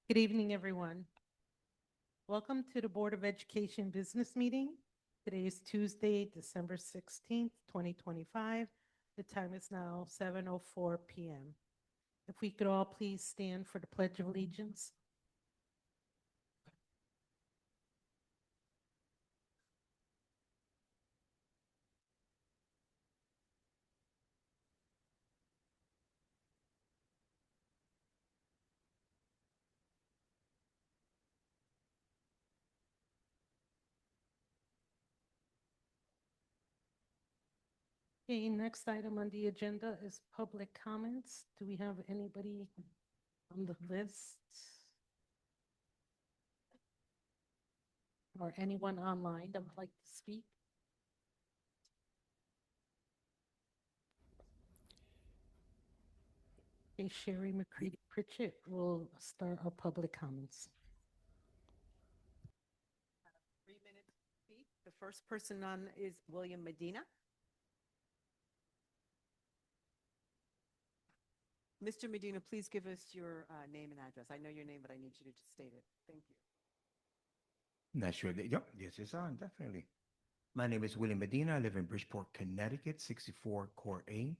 Good evening, everyone. Welcome to the Board of Education Business Meeting. Today is Tuesday, December 16th, 2025. The time is now 7:04 p.m. If we could all please stand for the Pledge of Allegiance. Okay, next item on the agenda is public comments. Do we have anybody on the list? Or anyone online that would like to speak? Okay, Sherry McCready Pritchett will start our public comments. 3 minutes to speak. The first person on is William Medina. Mr. Medina, please give us your name and address. I know your name, but I need you to just state it. Thank you. Not sure that, yep, this is on, definitely. My name is William Medina. I live in Bridgeport, Connecticut, 64 Court A.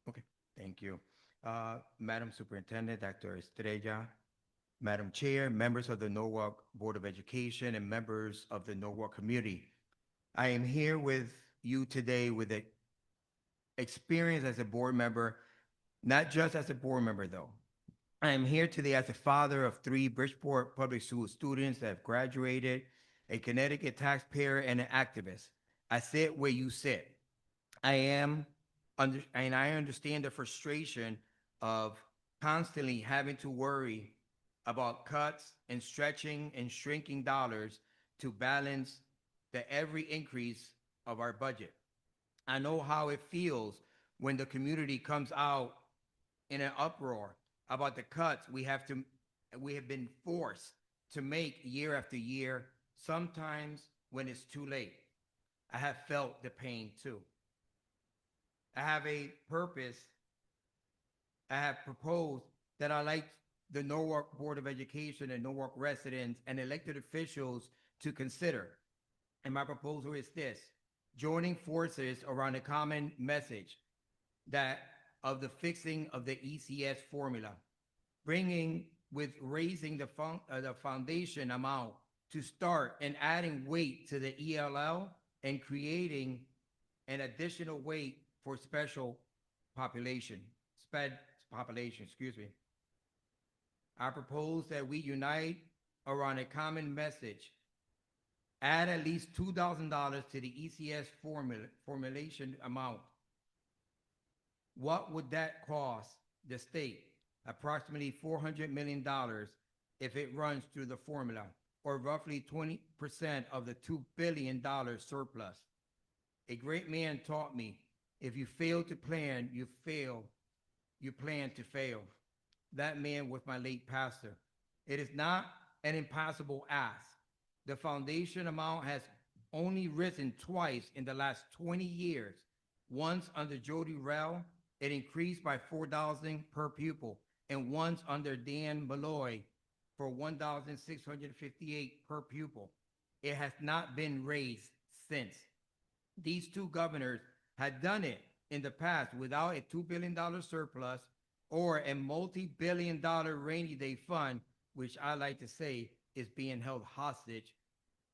Okay, thank you. Madam Superintendent, Dr. Estrella, Madam Chair, members of the Norwalk Board of Education, and members of the Norwalk community. I am here with you today with the experience as a board member, not just as a board member though. I am here today as a father of 3 Bridgeport Public School students that have graduated, a Connecticut taxpayer, and an activist. I sit where you sit. And I understand the frustration of constantly having to worry about cuts and stretching and shrinking dollars to balance the every increase of our budget. I know how it feels when the community comes out in an uproar about the cuts we have been forced to make year after year, sometimes when it's too late. I have felt the pain too. I have a purpose. I have proposed that I like the Norwalk Board of Education and Norwalk residents and elected officials to consider. And my proposal is this: joining forces around a common message that of the fixing of the ECS formula, bringing with raising the foundation amount to start and adding weight to the ELL and creating an additional weight for special population, excuse me. I propose that we unite around a common message. Add at least $2,000 to the ECS formulation amount. What would that cost the state? Approximately $400 million if it runs through the formula, or roughly 20% of the $2 billion surplus. A great man taught me, if you fail to plan, you plan to fail. That man was my late pastor. It is not an impossible ask. The foundation amount has only risen twice in the last 20 years. Once under Jody Rell, it increased by $4,000 per pupil, and once under Dan Malloy for $1,658 per pupil. It has not been raised since. These 2 governors had done it in the past without a $2 billion surplus or a multi-billion-dollar rainy day fund, which I like to say is being held hostage,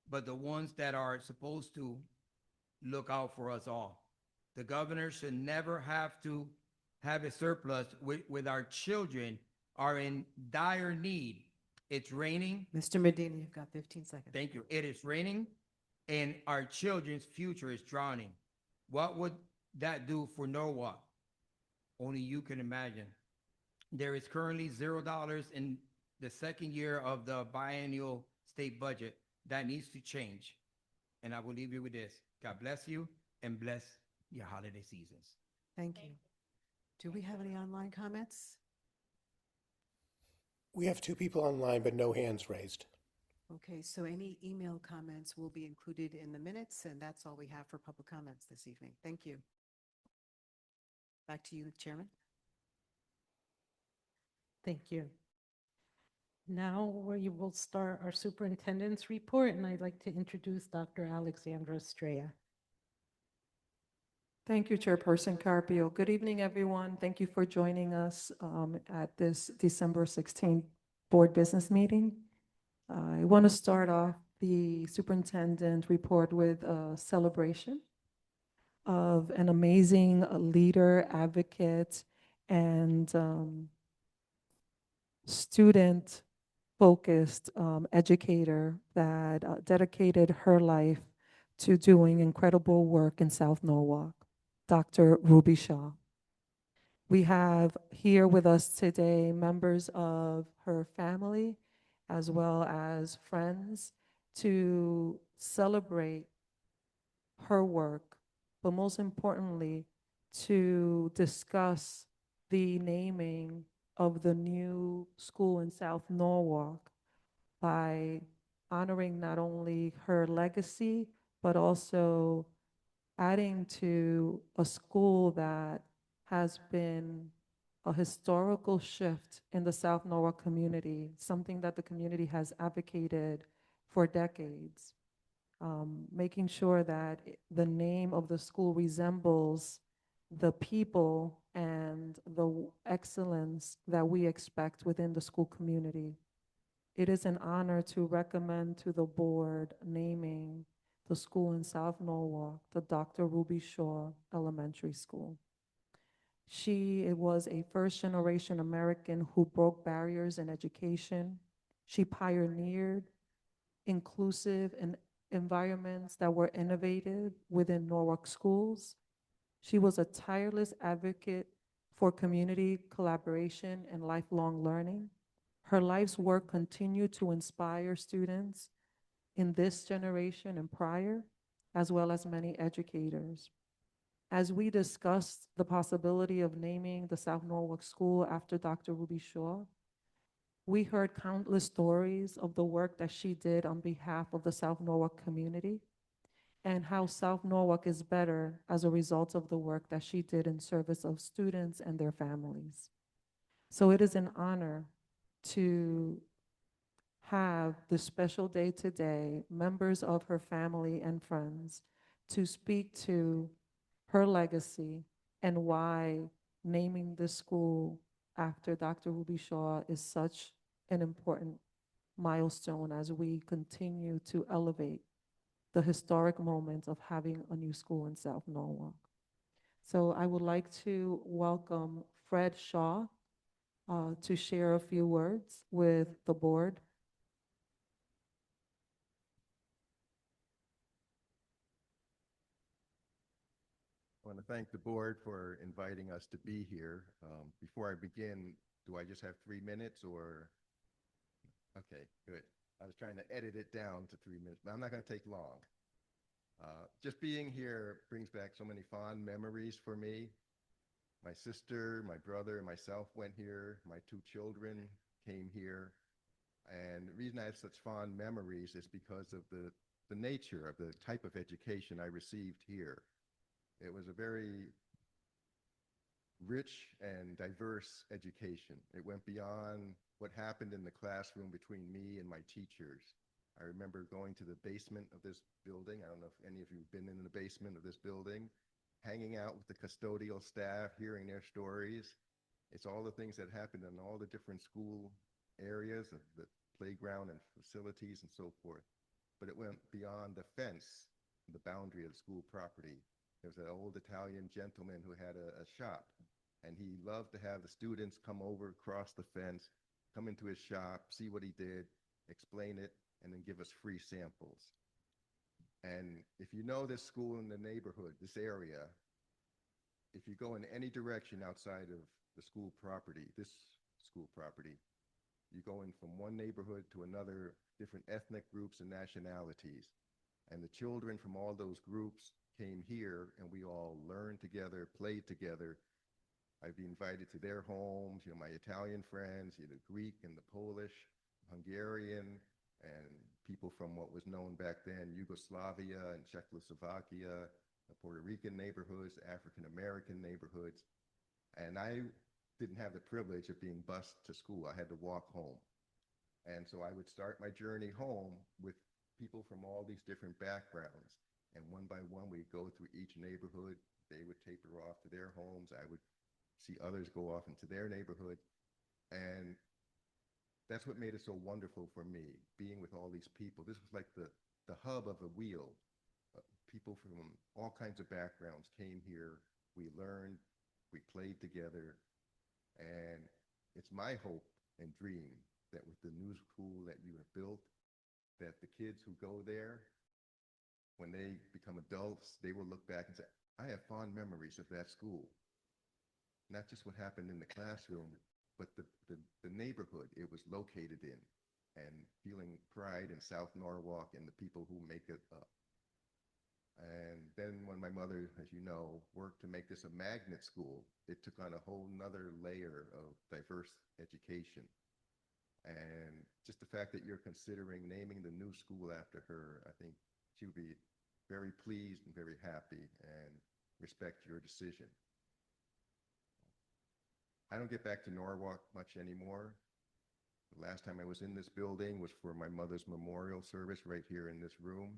but the ones that are supposed to look out for us all. The governor should never have to have a surplus with our children are in dire need. It's raining. Mr. Medina, you've got 15 seconds. Thank you. It is raining and our children's future is drowning. What would that do for Norwalk? Only you can imagine. There is currently $0 in the second year of the biennial state budget. That needs to change. And I will leave you with this. God bless you and bless your holiday seasons. Thank you. Do we have any online comments? We have 2 people online, but no hands raised. Okay, so any email comments will be included in the minutes, and that's all we have for public comments this evening. Thank you. Back to you, Chairman. Thank you. Now we will start our superintendent's report, and I'd like to introduce Dr. Alexandra Estrella. Thank you, Chairperson Carpio. Good evening, everyone. Thank you for joining us at this December 16th Board Business Meeting. I want to start off the superintendent report with a celebration of an amazing leader, advocate, and student-focused educator that dedicated her life to doing incredible work in South Norwalk, Dr. Ruby Shaw. We have here with us today members of her family as well as friends to celebrate her work, but most importantly, to discuss the naming of the new school in South Norwalk by honoring not only her legacy, but also adding to a school that has been a historical shift in the South Norwalk community, something that the community has advocated for decades. Making sure that the name of the school resembles the people and the excellence that we expect within the school community. It is an honor to recommend to the board naming the school in South Norwalk, the Dr. Ruby Shaw Elementary School. She was a first-generation American who broke barriers in education. She pioneered inclusive and environments that were innovative within Norwalk schools. She was a tireless advocate for community collaboration and lifelong learning. Her life's work continued to inspire students in this generation and prior, as well as many educators. As we discussed the possibility of naming the South Norwalk School after Dr. Ruby Shaw, we heard countless stories of the work that she did on behalf of the South Norwalk community and how South Norwalk is better as a result of the work that she did in service of students and their families. So it is an honor to have this special day today, members of her family and friends, to speak to her legacy and why naming this school after Dr. Ruby Shaw is such an important milestone as we continue to elevate the historic moment of having a new school in South Norwalk. So I would like to welcome Fred Shaw to share a few words with the board. I want to thank the board for inviting us to be here. Before I begin, do I just have 3 minutes or? Okay, good. I was trying to edit it down to 3 minutes, but I'm not going to take long. Just being here brings back so many fond memories for me. My sister, my brother, and myself went here. My 2 children came here. And the reason I have such fond memories is because of the nature of the type of education I received here. It was a very rich and diverse education. It went beyond what happened in the classroom between me and my teachers. I remember going to the basement of this building. I don't know if any of you have been in the basement of this building, hanging out with the custodial staff, hearing their stories. It's all the things that happened in all the different school areas, of the playground and facilities and so forth. But it went beyond the fence, the boundary of the school property. There was an old Italian gentleman who had a shop, and he loved to have the students come over, cross the fence, come into his shop, see what he did, explain it, and then give us free samples. And if you know this school in the neighborhood, this area, if you go in any direction outside of the school property, this school property, you go in from one neighborhood to another, different ethnic groups and nationalities. And the children from all those groups came here, and we all learned together, played together. I'd be invited to their homes, my Italian friends, the Greek and the Polish, Hungarian, and people from what was known back then, Yugoslavia and Czechoslovakia, the Puerto Rican neighborhoods, African American neighborhoods. And I didn't have the privilege of being bused to school. I had to walk home. And so I would start my journey home with people from all these different backgrounds. And one by one, we'd go through each neighborhood. They would taper off to their homes. I would see others go off into their neighborhood. And that's what made it so wonderful for me, being with all these people. This was like the hub of a wheel. People from all kinds of backgrounds came here. We learned, we played together. And it's my hope and dream that with the new school that you have built, that the kids who go there, when they become adults, they will look back and say, I have fond memories of that school. Not just what happened in the classroom, but the neighborhood it was located in, and feeling pride in South Norwalk and the people who make it up. And then when my mother, as you know, worked to make this a magnet school, it took on a whole nother layer of diverse education. And just the fact that you're considering naming the new school after her, I think she would be very pleased and very happy and respect your decision. I don't get back to Norwalk much anymore. The last time I was in this building was for my mother's memorial service right here in this room.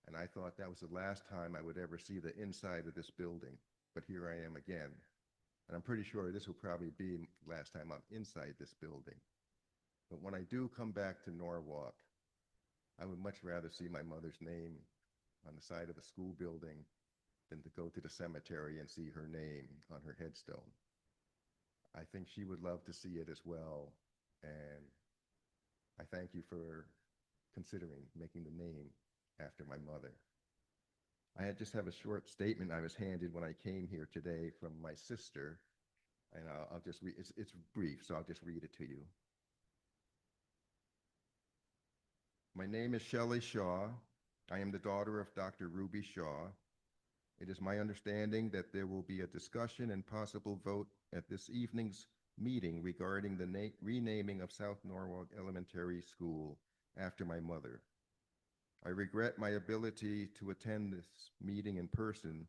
And I thought that was the last time I would ever see the inside of this building. But here I am again. And I'm pretty sure this will probably be the last time I'm inside this building. But when I do come back to Norwalk, I would much rather see my mother's name on the side of the school building than to go to the cemetery and see her name on her headstone. I think she would love to see it as well. And I thank you for considering making the name after my mother. I just have a short statement I was handed when I came here today from my sister, and I'll just read, it's brief, so I'll just read it to you. My name is Shelley Shaw. I am the daughter of Dr. Ruby Shaw. It is my understanding that there will be a discussion and possible vote at this evening's meeting regarding the renaming of South Norwalk Elementary School after my mother. I regret my ability to attend this meeting in person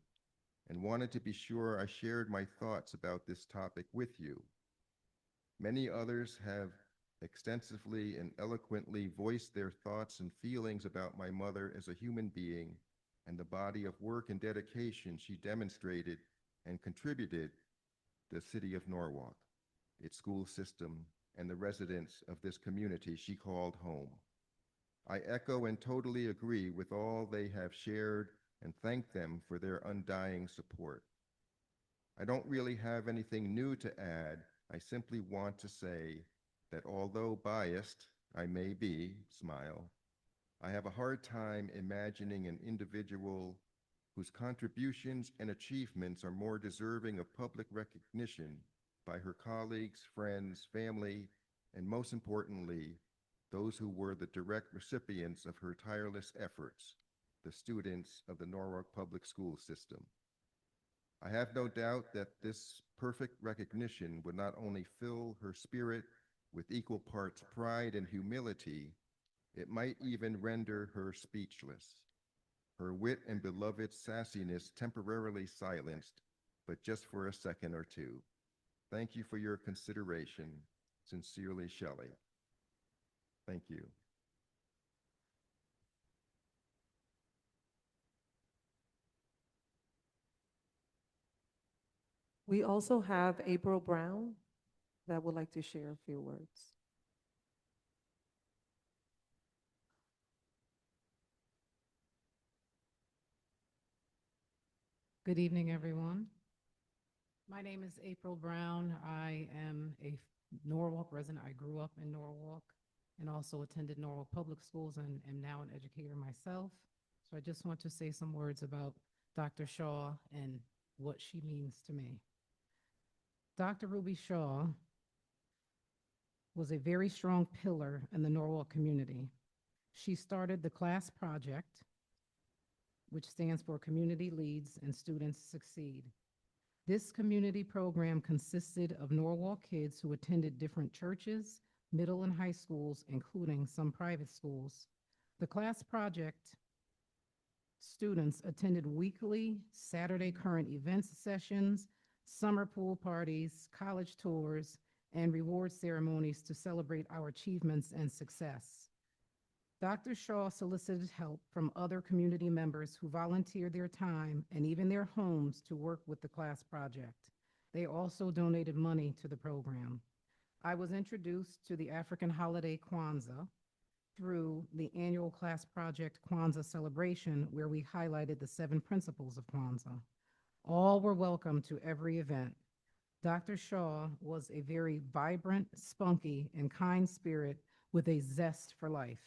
and wanted to be sure I shared my thoughts about this topic with you. Many others have extensively and eloquently voiced their thoughts and feelings about my mother as a human being and the body of work and dedication she demonstrated and contributed to the city of Norwalk, its school system, and the residents of this community she called home. I echo and totally agree with all they have shared and thank them for their undying support. I don't really have anything new to add. I simply want to say that although biased, I may be, smile, I have a hard time imagining an individual whose contributions and achievements are more deserving of public recognition by her colleagues, friends, family, and most importantly, those who were the direct recipients of her tireless efforts, the students of the Norwalk Public School system. I have no doubt that this perfect recognition would not only fill her spirit with equal parts pride and humility, it might even render her speechless. Her wit and beloved sassiness temporarily silenced, but just for a second or two. Thank you for your consideration. Sincerely, Shelley. Thank you. We also have April Brown that would like to share a few words. Good evening, everyone. My name is April Brown. I am a Norwalk resident. I grew up in Norwalk and also attended Norwalk Public Schools and am now an educator myself. So I just want to say some words about Dr. Shaw and what she means to me. Dr. Ruby Shaw was a very strong pillar in the Norwalk community. She started the class project, which stands for Community Leads and Students Succeed. This community program consisted of Norwalk kids who attended different churches, middle and high schools, including some private schools. The class project students attended weekly Saturday current events sessions, summer pool parties, college tours, and reward ceremonies to celebrate our achievements and success. Dr. Shaw solicited help from other community members who volunteered their time and even their homes to work with the class project. They also donated money to the program. I was introduced to the African holiday Kwanzaa through the annual class project Kwanzaa celebration, where we highlighted the 7 principles of Kwanzaa. All were welcome to every event. Dr. Shaw was a very vibrant, spunky, and kind spirit with a zest for life.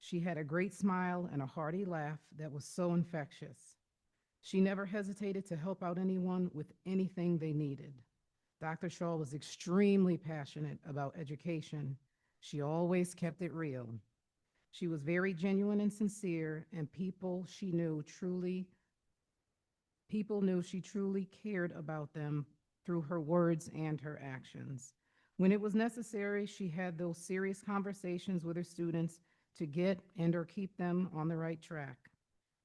She had a great smile and a hearty laugh that was so infectious. She never hesitated to help out anyone with anything they needed. Dr. Shaw was extremely passionate about education. She always kept it real. She was very genuine and sincere, and people knew she truly cared about them through her words and her actions. When it was necessary, she had those serious conversations with her students to get and or keep them on the right track.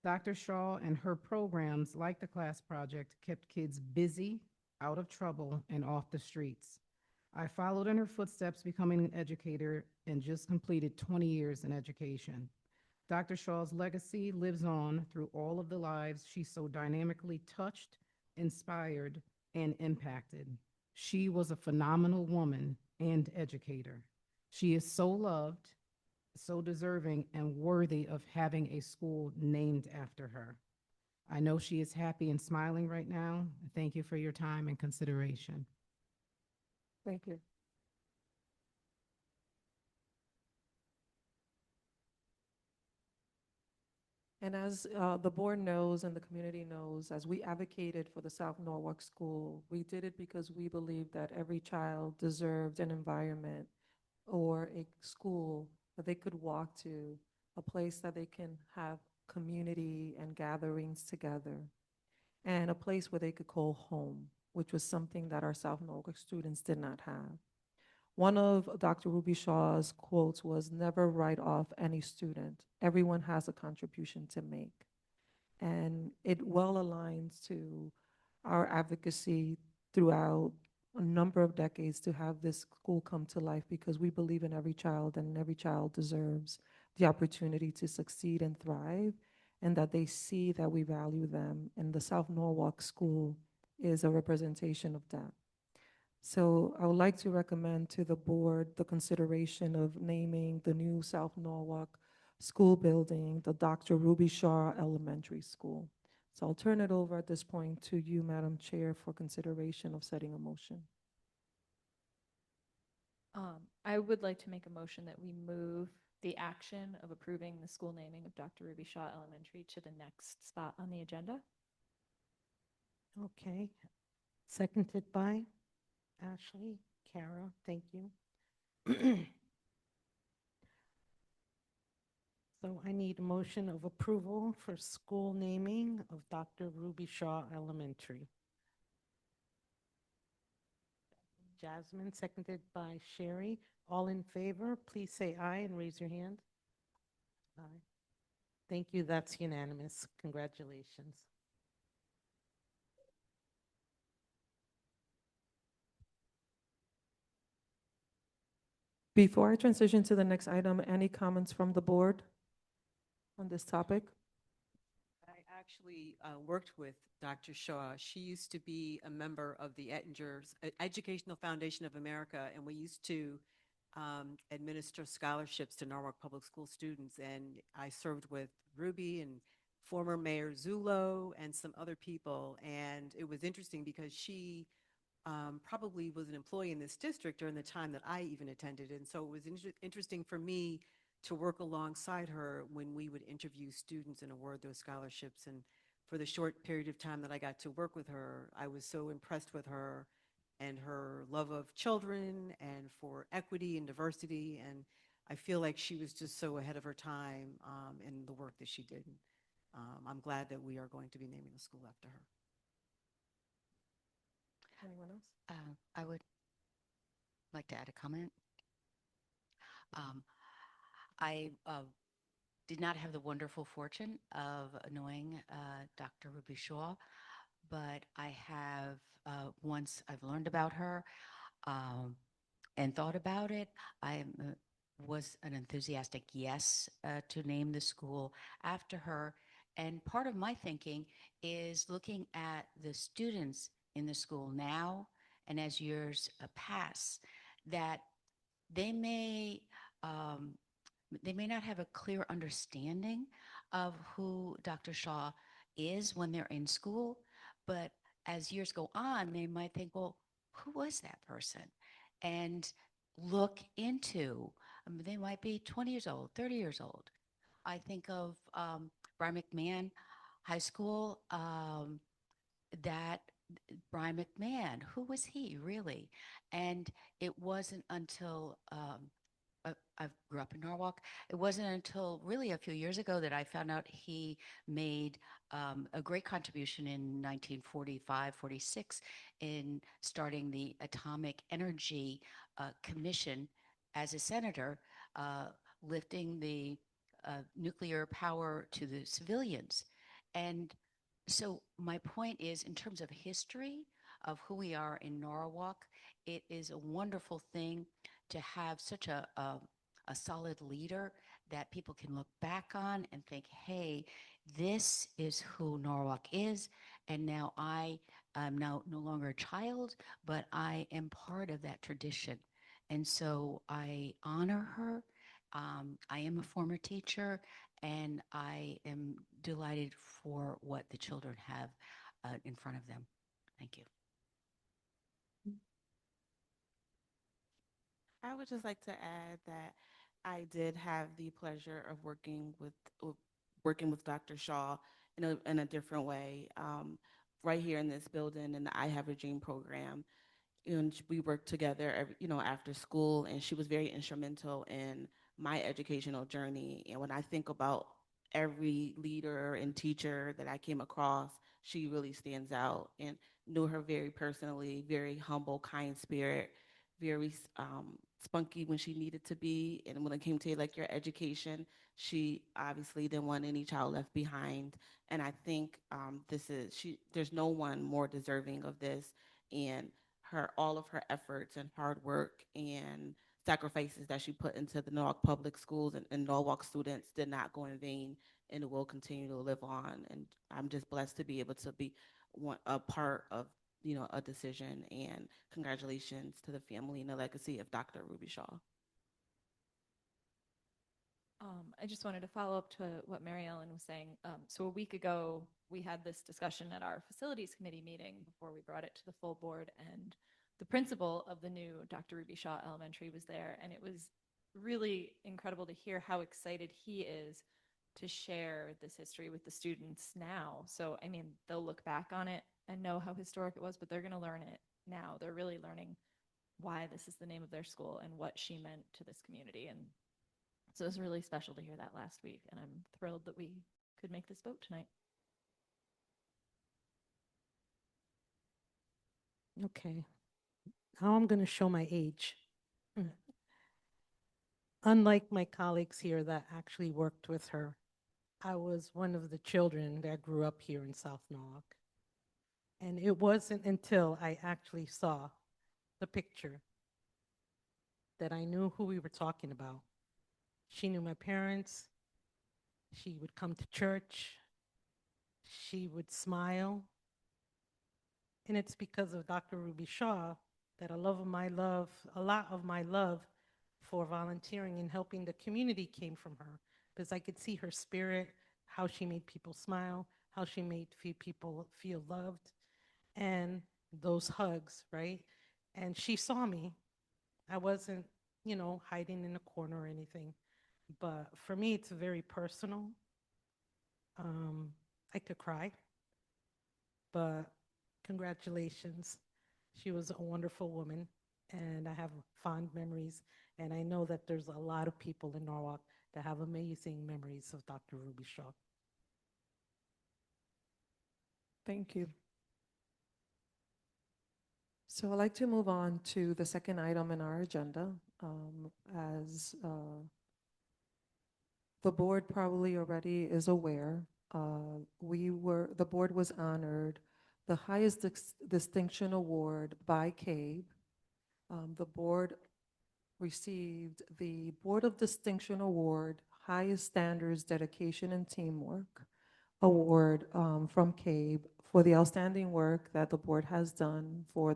Dr. Shaw and her programs, like the class project, kept kids busy, out of trouble, and off the streets. I followed in her footsteps, becoming an educator, and just completed 20 years in education. Dr. Shaw's legacy lives on through all of the lives she so dynamically touched, inspired, and impacted. She was a phenomenal woman and educator. She is so loved, so deserving, and worthy of having a school named after her. I know she is happy and smiling right now. Thank you for your time and consideration. Thank you. And as the board knows and the community knows, as we advocated for the South Norwalk School, we did it because we believe that every child deserved an environment or a school that they could walk to, a place that they can have community and gatherings together, and a place where they could call home, which was something that our South Norwalk students did not have. One of Dr. Ruby Shaw's quotes was, "Never write off any student. Everyone has a contribution to make." And it well aligns to our advocacy throughout a number of decades to have this school come to life, because we believe in every child, and every child deserves the opportunity to succeed and thrive, and that they see that we value them. And the South Norwalk School is a representation of that. So I would like to recommend to the board the consideration of naming the new South Norwalk School building the Dr. Ruby Shaw Elementary School. So I'll turn it over at this point to you, Madam Chair, for consideration of setting a motion. I would like to make a motion that we move the action of approving the school naming of Dr. Ruby Shaw Elementary to the next spot on the agenda. Okay. Seconded by Ashley, Kara, thank you. So I need a motion of approval for school naming of Dr. Ruby Shaw Elementary. Jasmine, seconded by Sherry. All in favor, please say aye and raise your hand. Aye. Thank you, that's unanimous. Congratulations. Before I transition to the next item, any comments from the board on this topic? I actually worked with Dr. Shaw. She used to be a member of the Educational Foundation of America, and we used to administer scholarships to Norwalk Public School students. And I served with Ruby and former Mayor Zullo and some other people. And it was interesting because she probably was an employee in this district during the time that I even attended. And so it was interesting for me to work alongside her when we would interview students and award those scholarships. And for the short period of time that I got to work with her, I was so impressed with her and her love of children and for equity and diversity. And I feel like she was just so ahead of her time in the work that she did. I'm glad that we are going to be naming the school after her. Anyone else? I would like to add a comment. I did not have the wonderful fortune of knowing Dr. Ruby Shaw, but I have, once I've learned about her um, and thought about it, I was an enthusiastic yes to name the school after her. And part of my thinking is looking at the students in the school now and as years pass, that they may um, they may not have a clear understanding of who Dr. Shaw is when they're in school, but as years go on, they might think, well, who was that person? And look into, they might be 20 years old, 30 years old. I think of Brian McMahon High School, that Brian McMahon, who was he really? And it wasn't until I grew up in Norwalk. It wasn't until really a few years ago that I found out he made a great contribution in 1945, 46 in starting the Atomic Energy Commission as a senator, uh, lifting the nuclear power to the civilians. And so my point is, in terms of history of who we are in Norwalk, it is a wonderful thing to have such a solid leader that people can look back on and think, hey, this is who Norwalk is. And now I am now no longer a child, but I am part of that tradition. And so I honor her. I am a former teacher, and I am delighted for what the children have in front of them. Thank you. I would just like to add that I did have the pleasure of working with Dr. Shaw in a different way, right here in this building in the I Have a Dream program. And we worked together, after school, and she was very instrumental in my educational journey. And when I think about every leader and teacher that I came across, she really stands out, and knew her very personally, very humble, kind spirit, very spunky when she needed to be. And when it came to like your education, she obviously didn't want any child left behind. And I think there's no one more deserving of this. And all of her efforts and hard work and sacrifices that she put into the Norwalk Public Schools and Norwalk students did not go in vain, and it will continue to live on. And I'm just blessed to be able to be a part of a decision. And congratulations to the family and the legacy of Dr. Ruby Shaw. I just wanted to follow up to what Mary Ellen was saying. So a week ago, we had this discussion at our facilities committee meeting before we brought it to the full board, and the principal of the new Dr. Ruby Shaw Elementary was there, and it was really incredible to hear how excited he is to share this history with the students now. So, I mean, they'll look back on it and know how historic it was, but they're going to learn it now. They're really learning why this is the name of their school and what she meant to this community. And so it was really special to hear that last week, and I'm thrilled that we could make this vote tonight. Okay. Now I'm going to show my age. Unlike my colleagues here that actually worked with her, I was one of the children that grew up here in South Norwalk. And it wasn't until I actually saw the picture that I knew who we were talking about. She knew my parents. She would come to church. She would smile. And it's because of Dr. Ruby Shaw that a lot of my love for volunteering and helping the community came from her, because I could see her spirit, how she made people smile, how she made people feel loved, and those hugs, right? And she saw me. I wasn't, hiding in a corner or anything. But for me, it's very personal. I could cry, but congratulations. She was a wonderful woman, and I have fond memories. And I know that there's a lot of people in Norwalk that have amazing memories of Dr. Ruby Shaw. Thank you. So I'd like to move on to the second item in our agenda. As the board probably already is aware, the board was honored the highest distinction award by CABE. The board received the Board of Distinction Award, Highest Standards, Dedication, and Teamwork Award from CABE for the outstanding work that the board has done for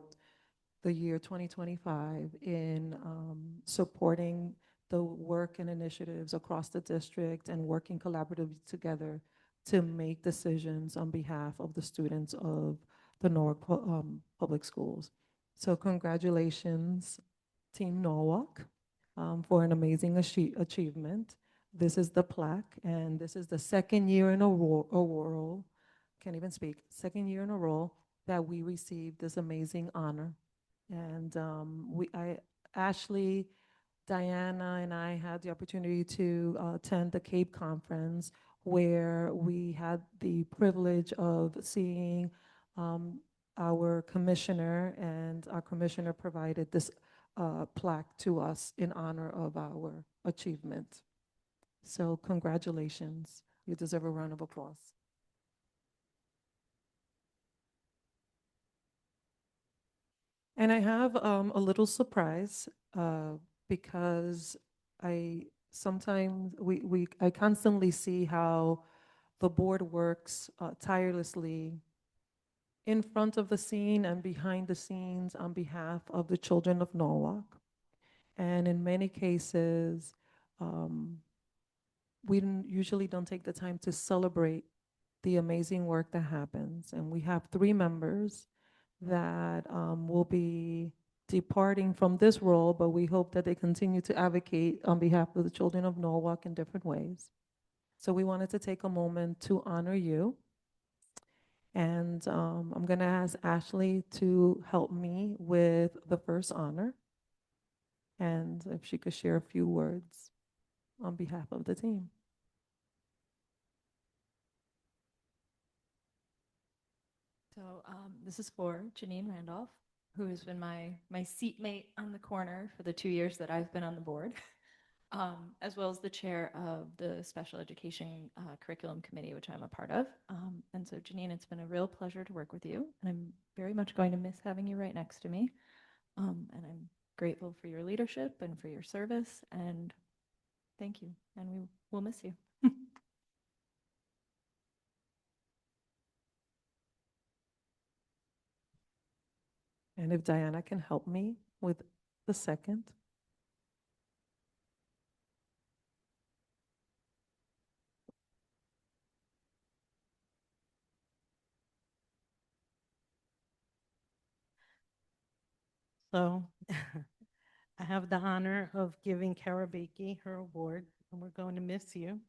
the year 2025 in supporting the work and initiatives across the district and working collaboratively together to make decisions on behalf of the students of the Norwalk Public Schools. So congratulations, Team Norwalk, for an amazing achievement. This is the plaque, and this is the second year in a row, can't even speak, second year in a row that we received this amazing honor. And Ashley, Diana, and I had the opportunity to attend the CAPE conference, where we had the privilege of seeing our commissioner, and our commissioner provided this plaque to us in honor of our achievement. So congratulations. You deserve a round of applause. And I have a little surprise because I constantly see how the board works tirelessly in front of the scene and behind the scenes on behalf of the children of Norwalk. And in many cases, we usually don't take the time to celebrate the amazing work that happens. And we have 3 members that will be departing from this role, but we hope that they continue to advocate on behalf of the children of Norwalk in different ways. So we wanted to take a moment to honor you. And I'm gonna ask Ashley to help me with the first honor. And if she could share a few words on behalf of the team. So this is for Janine Randolph, who has been my seatmate on the corner for the 2 years that I've been on the board, as well as the chair of the Special Education Curriculum Committee, which I'm a part of. And so Janine, it's been a real pleasure to work with you, and I'm very much going to miss having you right next to me. And I'm grateful for your leadership and for your service, and thank you, and we will miss you. And if Diana can help me with the second. So I have the honor of giving Kara Bakey her award, and we're going to miss you.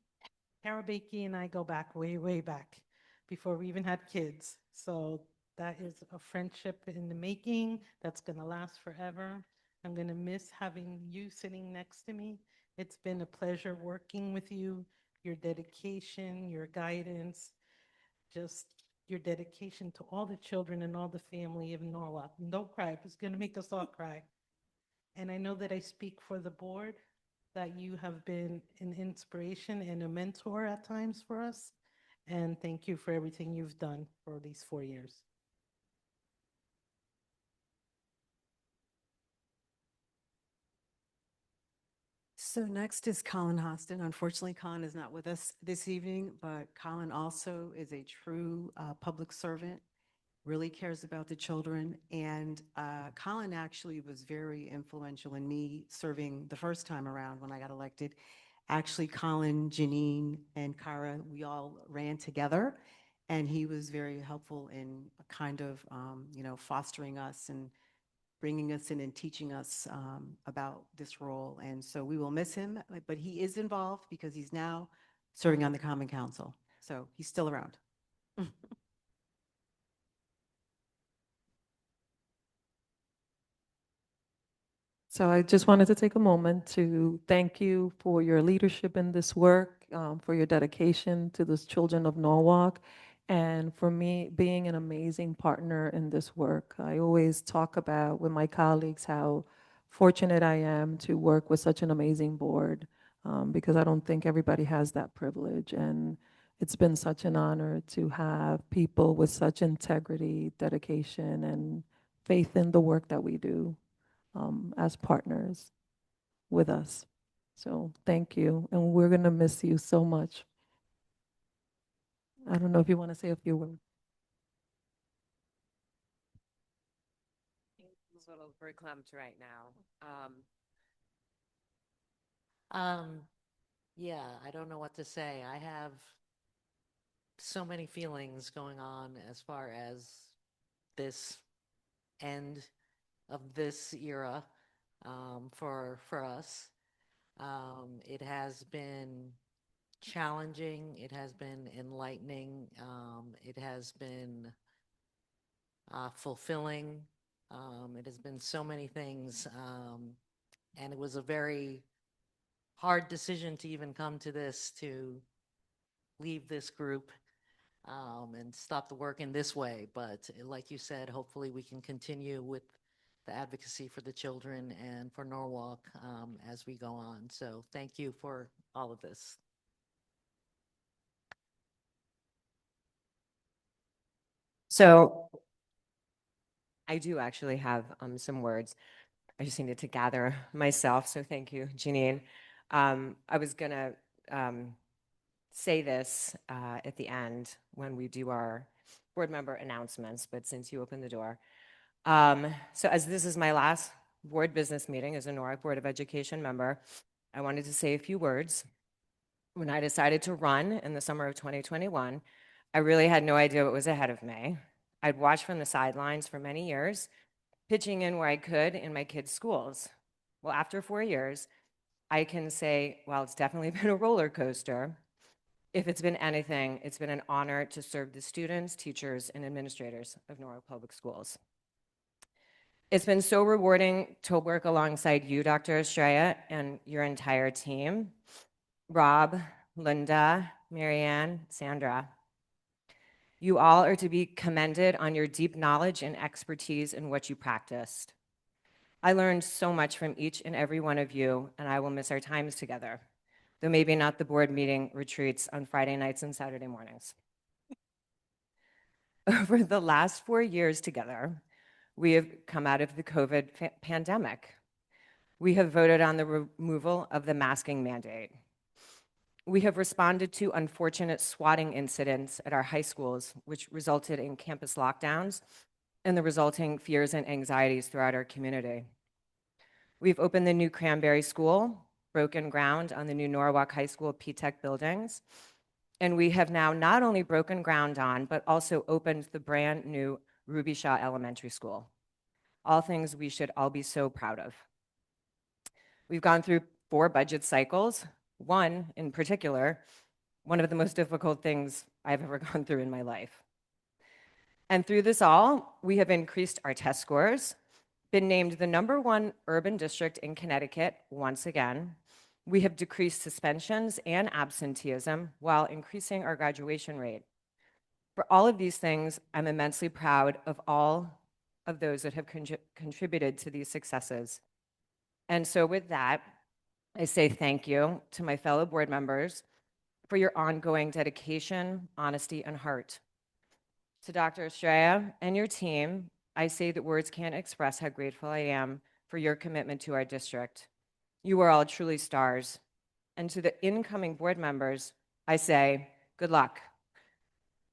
Kara Bakey and I go back way, way back before we even had kids. So that is a friendship in the making that's going to last forever. I'm going to miss having you sitting next to me. It's been a pleasure working with you, your dedication, your guidance, just your dedication to all the children and all the family of Norwalk. And don't cry, it's going to make us all cry. And I know that I speak for the board, that you have been an inspiration and a mentor at times for us. And thank you for everything you've done for these 4 years. So next is Colin Hostin. Unfortunately, Colin is not with us this evening, but Colin also is a true public servant, really cares about the children. And Colin actually was very influential in me serving the first time around when I got elected. Actually, Colin, Janine, and Kara, we all ran together, and he was very helpful in kind of, fostering us and bringing us in and teaching us about this role. And so we will miss him, but he is involved because he's now serving on the Common Council. So he's still around. So I just wanted to take a moment to thank you for your leadership in this work, for your dedication to the children of Norwalk, and for me being an amazing partner in this work. I always talk about with my colleagues how fortunate I am to work with such an amazing board, because I don't think everybody has that privilege. And It's been such an honor to have people with such integrity, dedication, and faith in the work that we do as partners with us. So thank you, and we're going to miss you so much. I don't know if you want to say a few words. I'm a little verklempt right now. Yeah, I don't know what to say. I have so many feelings going on as far as this end of this era for us. It has been challenging. It has been enlightening. It has been fulfilling. It has been so many things. And it was a very hard decision to even come to this, to leave this group and stop the work in this way. But like you said, hopefully we can continue with the advocacy for the children and for Norwalk as we go on. So thank you for all of this. So I do actually have some words. I just needed to gather myself. So thank you, Janine. I was going to say this at the end when we do our board member announcements, but since you opened the door. So as this is my last board business meeting as a Norwalk Board of Education member, I wanted to say a few words. When I decided to run in the summer of 2021, I really had no idea what was ahead of me. I'd watched from the sidelines for many years, pitching in where I could in my kids' schools. Well, after 4 years, I can say, well, it's definitely been a roller coaster. If it's been anything, it's been an honor to serve the students, teachers, and administrators of Norwalk Public Schools. It's been so rewarding to work alongside you, Dr. Estrella, and your entire team. Rob, Linda, Marianne, Sandra. You all are to be commended on your deep knowledge and expertise in what you practiced. I learned so much from each and every one of you, and I will miss our times together, though maybe not the board meeting retreats on Friday nights and Saturday mornings. Over the last 4 years together, we have come out of the COVID pandemic. We have voted on the removal of the masking mandate. We have responded to unfortunate swatting incidents at our high schools, which resulted in campus lockdowns and the resulting fears and anxieties throughout our community. We've opened the new Cranberry School, broken ground on the new Norwalk High School P-Tech buildings, and we have now not only broken ground on, but also opened the brand new Ruby Shaw Elementary School. All things we should all be so proud of. We've gone through 4 budget cycles, one in particular, one of the most difficult things I've ever gone through in my life. And through this all, we have increased our test scores, been named the #1 urban district in Connecticut once again. We have decreased suspensions and absenteeism while increasing our graduation rate. For all of these things, I'm immensely proud of all of those that have contributed to these successes. And so with that, I say thank you to my fellow board members for your ongoing dedication, honesty, and heart. To Dr. Estrella and your team, I say that words can't express how grateful I am for your commitment to our district. You are all truly stars. And to the incoming board members, I say, good luck.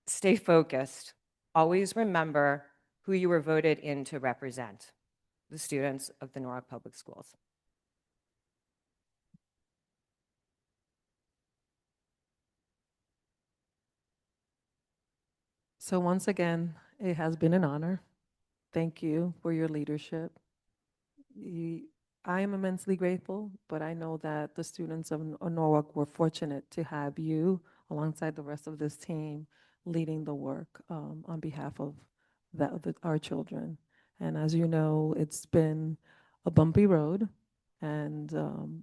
Stay focused. Always remember who you were voted in to represent, the students of the Norwalk Public Schools. So once again, it has been an honor. Thank you for your leadership. I am immensely grateful, but I know that the students of Norwalk were fortunate to have you alongside the rest of this team leading the work on behalf of our children. And as you know, it's been a bumpy road, and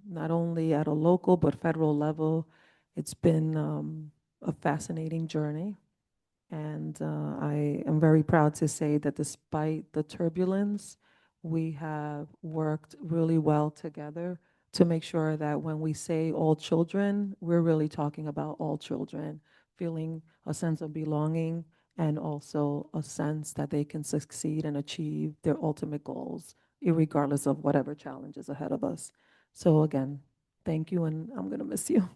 not only at a local but federal level, it's been a fascinating journey. And I am very proud to say that despite the turbulence, we have worked really well together to make sure that when we say all children, we're really talking about all children, feeling a sense of belonging and also a sense that they can succeed and achieve their ultimate goals, irregardless of whatever challenge is ahead of us. So again, thank you, and I'm gonna miss you.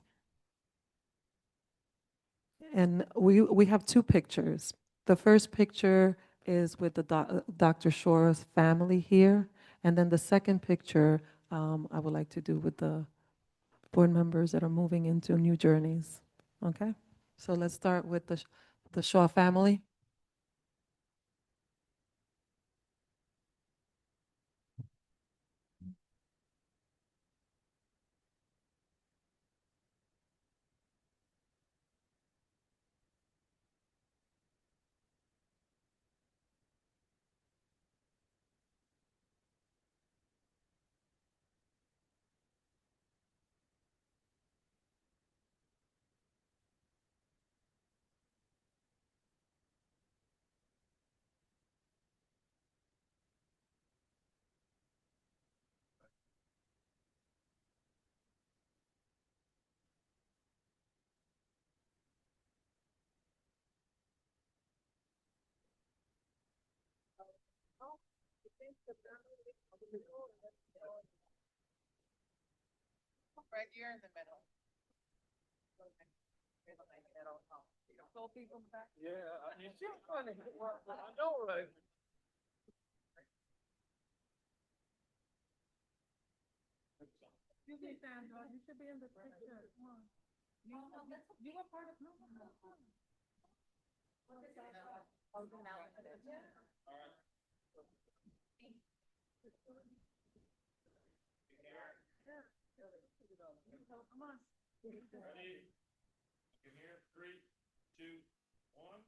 And we have two pictures. The first picture is with the Dr. Shore's family here, and then the second picture I would like to do with the board members that are moving into new journeys. Okay, so let's start with the Shaw family. Right here in the middle. Excuse me, Sandra, you should be in the picture. Come on. You were part of. No, no, no. Come on. Ready? Give here. 3, 2, 1.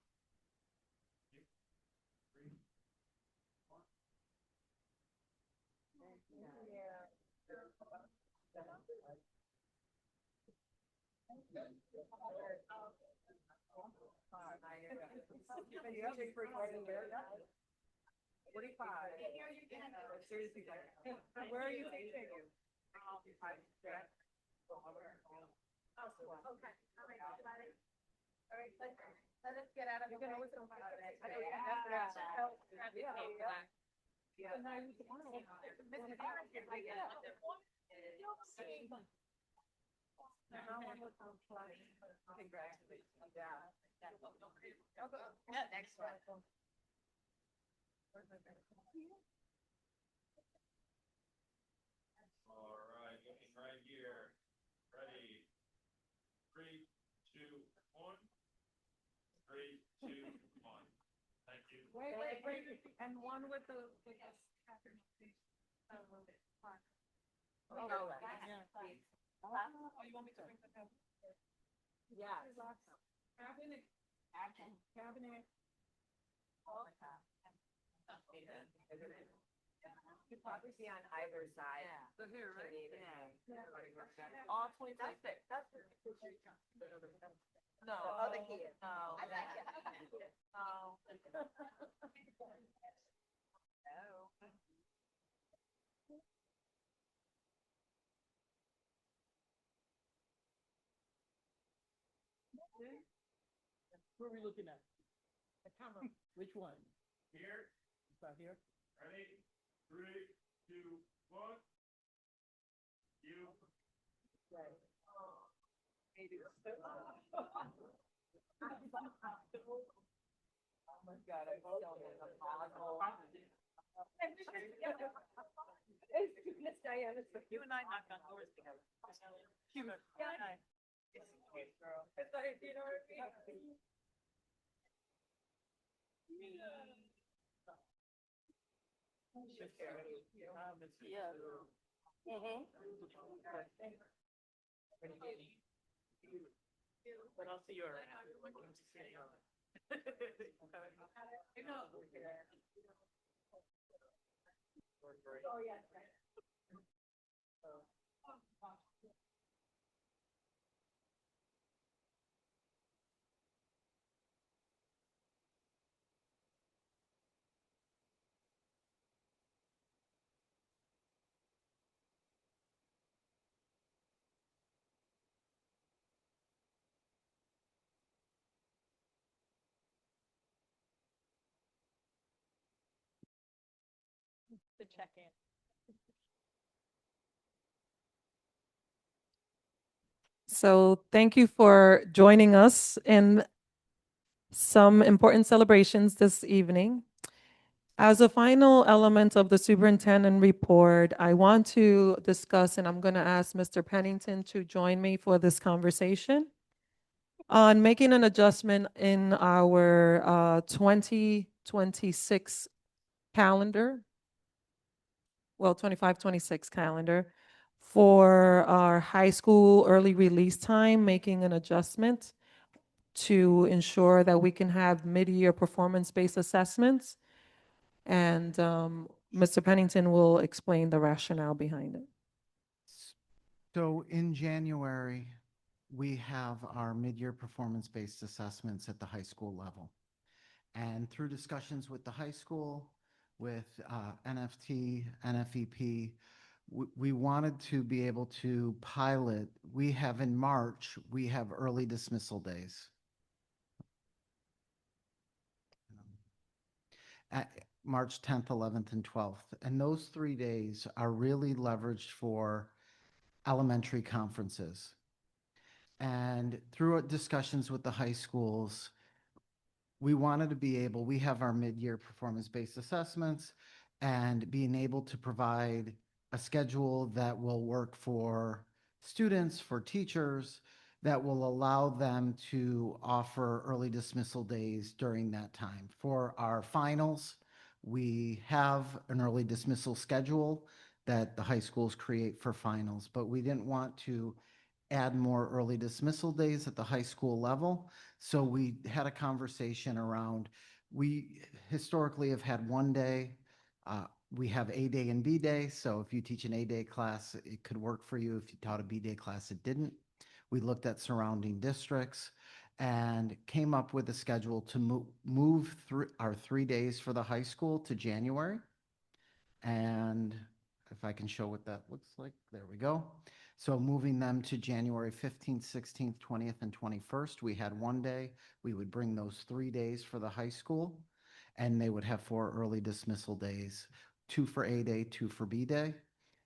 Where are you taking you? Let us get out of the way. Next one. All right, looking right here. Ready? 3, 2, 1. 3, 2, 1. Thank you. Wait, and one with the. Oh, you want me to bring the cabinet? Yeah. Cabinet. Cabinet. You probably see on either side. So here, right? Yeah. All 26. That's it. No. Oh, the kid. No. I like it. No. Who are we looking at? The camera. Which one? Here. About here? Ready? 3, 2, 1. You. Oh my God, I'm so You and I knocked on doors together. Human. Yeah. Girl. It's like, you know what I mean? Yeah. But I'll see you around. Oh, yeah. to check in. So thank you for joining us in some important celebrations this evening. As a final element of the superintendent report, I want to discuss, and I'm going to ask Mr. Pennington to join me for this conversation, on making an adjustment in our 2026 calendar, well, 25-26 calendar, for our high school early release time, making an adjustment to ensure that we can have mid-year performance-based assessments. And Mr. Pennington will explain the rationale behind it. So in January, we have our mid-year performance-based assessments at the high school level. And through discussions with the high school, with NFT, NFEP, we wanted to be able to pilot. We have in March, we have early dismissal days. At March 10th, 11th, and 12th. And those 3 days are really leveraged for elementary conferences. And through discussions with the high schools, we wanted to be able, we have our mid-year performance-based assessments, and being able to provide a schedule that will work for students, for teachers, that will allow them to offer early dismissal days during that time. For our finals, we have an early dismissal schedule that the high schools create for finals, but we didn't want to add more early dismissal days at the high school level. So we had a conversation around, we historically have had 1 day. We have A day and B day. So if you teach an A day class, it could work for you. If you taught a B day class, it didn't. We looked at surrounding districts and came up with a schedule to move through our 3 days for the high school to January. And if I can show what that looks like, there we go. So moving them to January 15th, 16th, 20th, and 21st, we had 1 day. We would bring those 3 days for the high school, and they would have 4 early dismissal days, 2 for A day, 2 for B day.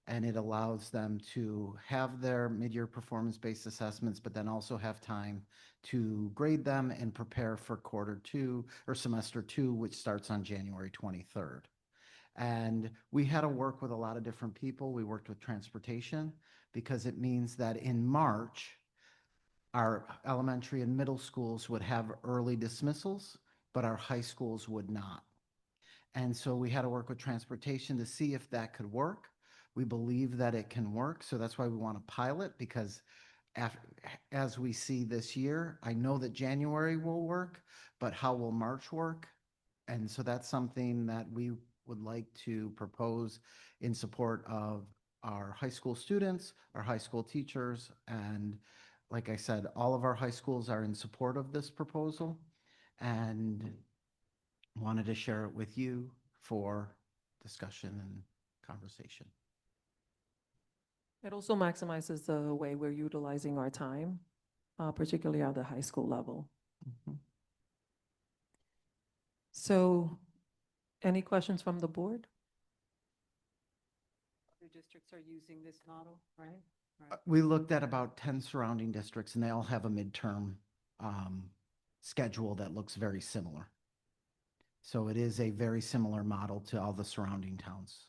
And it allows them to have their mid-year performance-based assessments, but then also have time to grade them and prepare for quarter 2 or semester 2, which starts on January 23rd. And we had to work with a lot of different people. We worked with transportation because it means that in March, our elementary and middle schools would have early dismissals, but our high schools would not. And so we had to work with transportation to see if that could work. We believe that it can work. So that's why we want to pilot, because as we see this year, I know that January will work, but how will March work? And so that's something that we would like to propose in support of our high school students, our high school teachers, and like I said, all of our high schools are in support of this proposal, and wanted to share it with you for discussion and conversation. It also maximizes the way we're utilizing our time, particularly at the high school level. So, any questions from the board? Other districts are using this model, right? We looked at about 10 surrounding districts, and they all have a midterm schedule that looks very similar. So it is a very similar model to all the surrounding towns.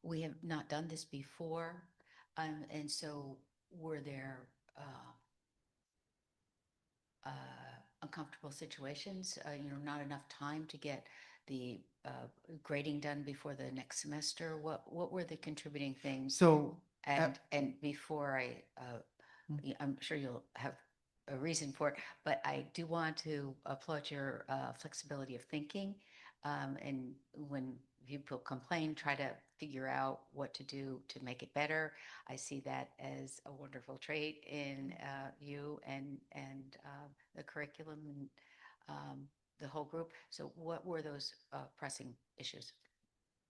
We have not done this before, and so were there uncomfortable situations? Not enough time to get the grading done before the next semester. What were the contributing things? So, and before I'm sure you'll have a reason for it, but I do want to applaud your flexibility of thinking. And when people complain, try to figure out what to do to make it better. I see that as a wonderful trait in you and the curriculum and the whole group. So what were those pressing issues?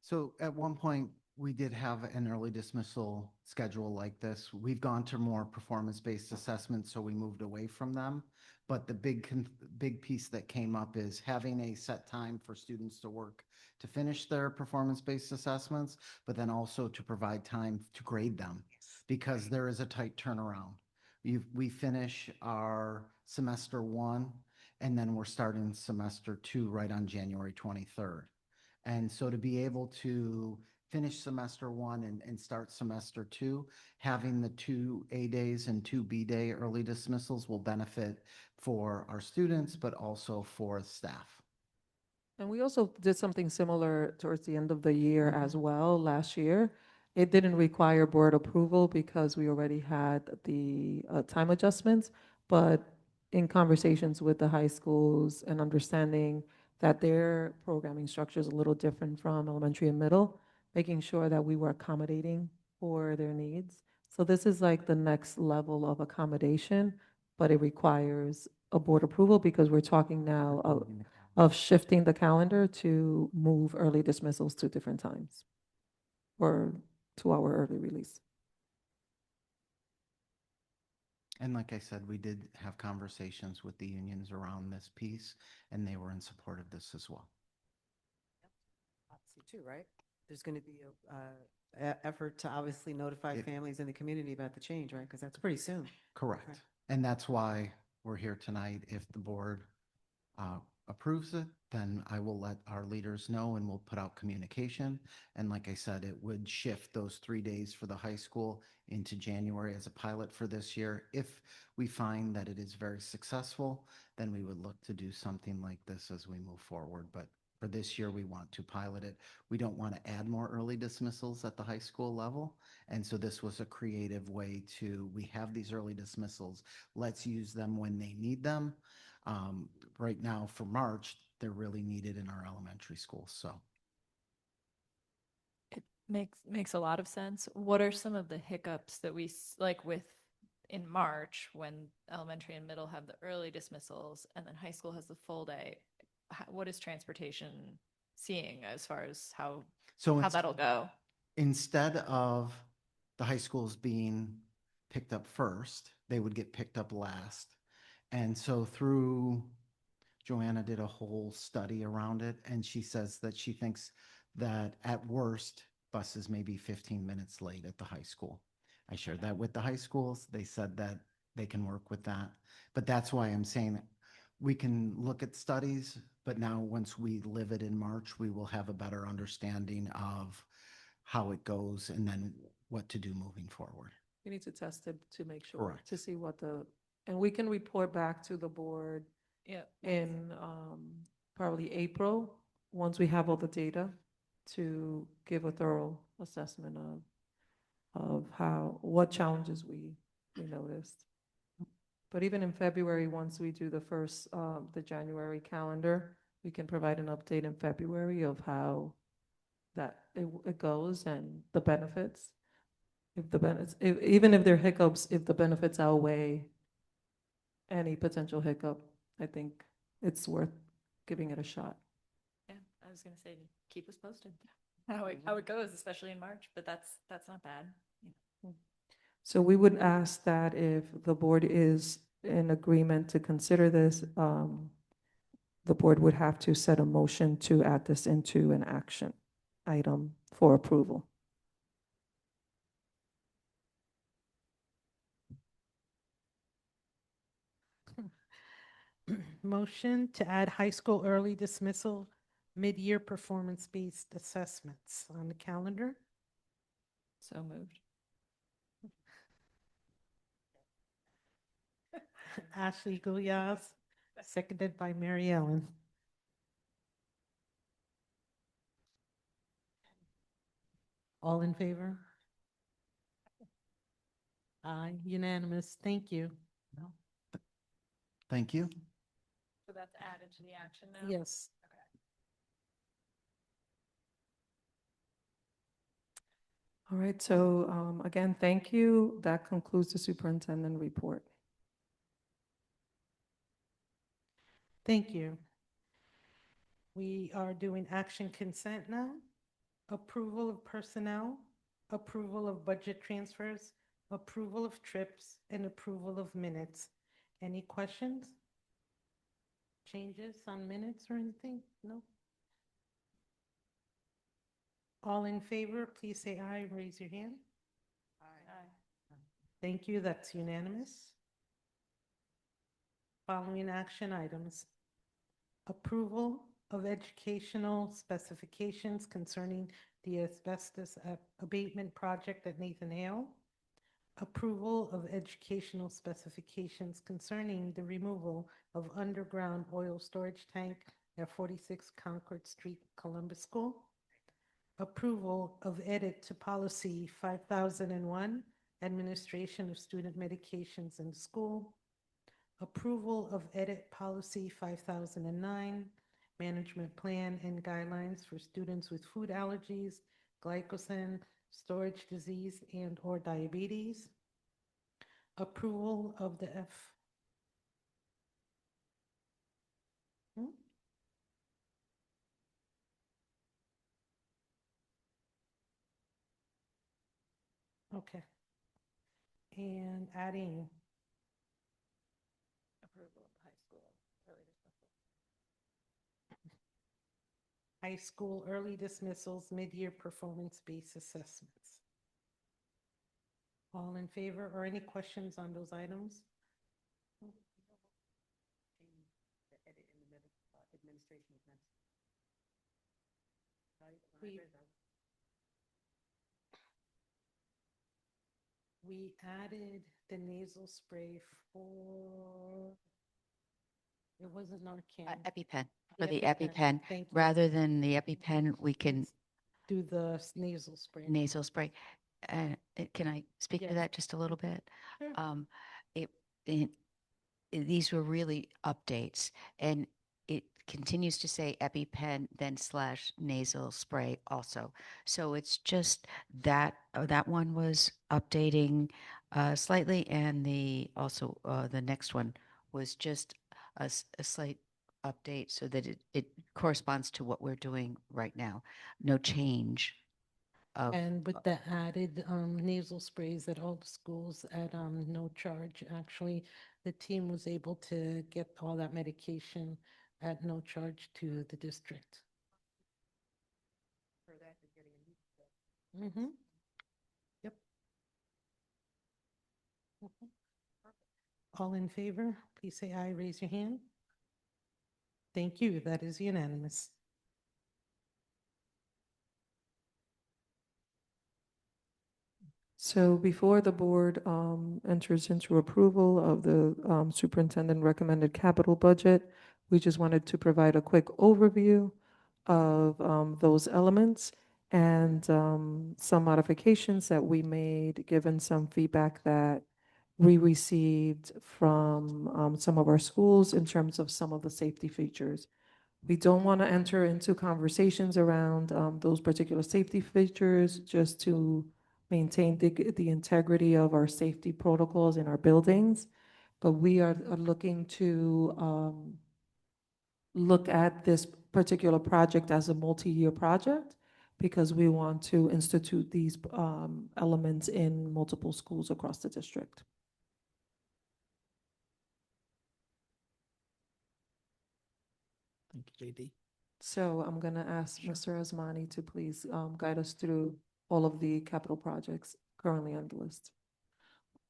So at one point, we did have an early dismissal schedule like this. We've gone to more performance-based assessments, so we moved away from them. But the big piece that came up is having a set time for students to work to finish their performance-based assessments, but then also to provide time to grade them because there is a tight turnaround. We finish our semester 1, and then we're starting semester 2 right on January 23rd. And so to be able to finish semester 1 and start semester 2, having the 2 A days and 2 B day early dismissals will benefit for our students, but also for staff. And we also did something similar towards the end of the year as well last year. It didn't require board approval because we already had the time adjustments, but in conversations with the high schools and understanding that their programming structure is a little different from elementary and middle, making sure that we were accommodating for their needs. So this is like the next level of accommodation, but it requires a board approval because we're talking now of shifting the calendar to move early dismissals to different times or 2-hour early release. And like I said, we did have conversations with the unions around this piece, and they were in support of this as well. Obviously too, right? There's going to be a effort to obviously notify families in the community about the change, right? Because that's pretty soon. Correct. Okay. And that's why we're here tonight. If the board approves it, then I will let our leaders know and we'll put out communication. And like I said, it would shift those 3 days for the high school into January as a pilot for this year. If we find that it is very successful, then we would look to do something like this as we move forward. But for this year, we want to pilot it. We don't want to add more early dismissals at the high school level. And so this was a creative way we have these early dismissals. Let's use them when they need them. Right now for March, they're really needed in our elementary schools. So It makes a lot of sense. What are some of the hiccups that like with in March when elementary and middle have the early dismissals and then high school has the full day? What is transportation seeing as far as how that'll go? Instead of the high schools being picked up first, they would get picked up last. And so Joanna did a whole study around it, and she says that she thinks that at worst, buses may be 15 minutes late at the high school. I shared that with the high schools. They said that they can work with that. But that's why I'm saying we can look at studies, but now once we live it in March, we will have a better understanding of how it goes and then what to do moving forward. We need to test it to make sure, Correct. to see and we can report back to the board in probably April, once we have all the data, to give a thorough assessment of what challenges we noticed. But even in February, once we do the January calendar, we can provide an update in February of how it goes and the benefits. Even if there are hiccups, if the benefits outweigh any potential hiccup, I think it's worth giving it a shot. Yeah, I was gonna say, keep us posted how it goes, especially in March, but that's not bad. So we would ask that if the board is in agreement to consider this, the board would have to set a motion to add this into an action item for approval. Motion to add high school early dismissal, mid-year performance-based assessments on the calendar. So moved. Ashley Guyas, seconded by Mary Ellen. All in favor? Aye, unanimous. Thank you. Thank you. So that's added to the action now? Yes. All right, so again, thank you. That concludes the superintendent report. Thank you. We are doing action consent now. approval of personnel, approval of budget transfers, approval of trips, and approval of minutes. Any questions? Changes on minutes or anything? No? All in favor, please say aye, raise your hand. Thank you, that's unanimous. Following action items. Approval of educational specifications concerning the asbestos abatement project at Nathan Hale. Approval of educational specifications concerning the removal of underground oil storage tank at 46 Concord Street, Columbus School. Approval of edit to policy 5001, administration of student medications in school. Approval of edit policy 5009, management plan and guidelines for students with food allergies, glycogen, storage disease, and/or diabetes. Approval of the F. Okay. And adding Approval of high school early dismissal. high school early dismissals, mid-year performance-based assessments. All in favor or any questions on those items? We added the nasal spray for, it wasn't Narcan. EpiPen, The for the EpiPen. EpiPen. Thank you. Rather than the EpiPen, we can Let's do the nasal spray. nasal spray. Can I speak to Yes. that just a little bit? Sure. It, it, these were really updates, and it continues to say EpiPen, then / nasal spray also. So it's just that, that one was updating slightly, and the next one was just a slight update so that it corresponds to what we're doing right now. No change. And with the added nasal sprays at all the schools at no charge, actually, the team was able to get all that medication at no charge to the district. Mm-hmm. Yep. Mhm. All in favor, please say aye, raise your hand. Thank you, that is unanimous. So before the board enters into approval of the superintendent recommended capital budget, we just wanted to provide a quick overview of those elements and some modifications that we made, given some feedback that we received from some of our schools in terms of some of the safety features. We don't want to enter into conversations around those particular safety features just to maintain the integrity of our safety protocols in our buildings. But we are looking to look at this particular project as a multi-year project because we want to institute these elements in multiple schools across the district. Thank you, JD. So I'm going to ask Mr. Asmani to please guide us through all of the capital projects currently on the list.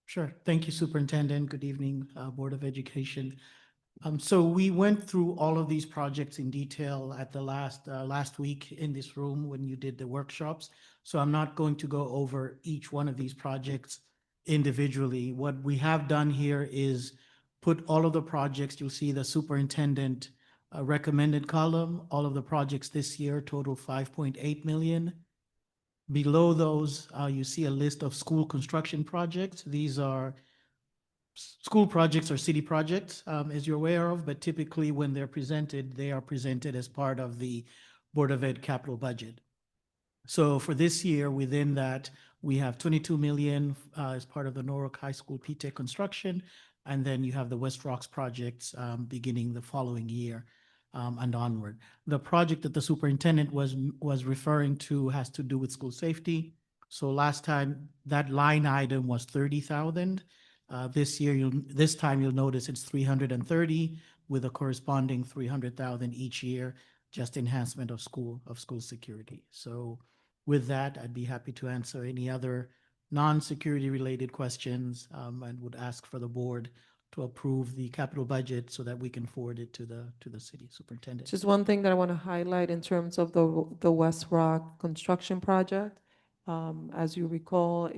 Sure. Thank you, Superintendent. Good evening, Board of Education. So we went through all of these projects in detail at the last week in this room when you did the workshops. So I'm not going to go over each one of these projects individually. What we have done here is put all of the projects, you'll see the superintendent recommended column, all of the projects this year total 5.8 million. Below those, you see a list of school construction projects. These are school projects or city projects, as you're aware of, but typically when they're presented, they are presented as part of the Board of Ed capital budget. So for this year, within that, we have 22 million as part of the Norwalk High School P-TECH construction, and then you have the West Rocks projects beginning the following year. and onward. The project that the superintendent was referring to has to do with school safety. So last time, that line item was 30,000. This time you'll notice it's 330 with a corresponding 300,000 each year, just enhancement of school security. So with that, I'd be happy to answer any other non-security related questions, and would ask for the board to approve the capital budget so that we can forward it to the city superintendent. Just one thing that I want to highlight in terms of the West Rock construction project. As you recall,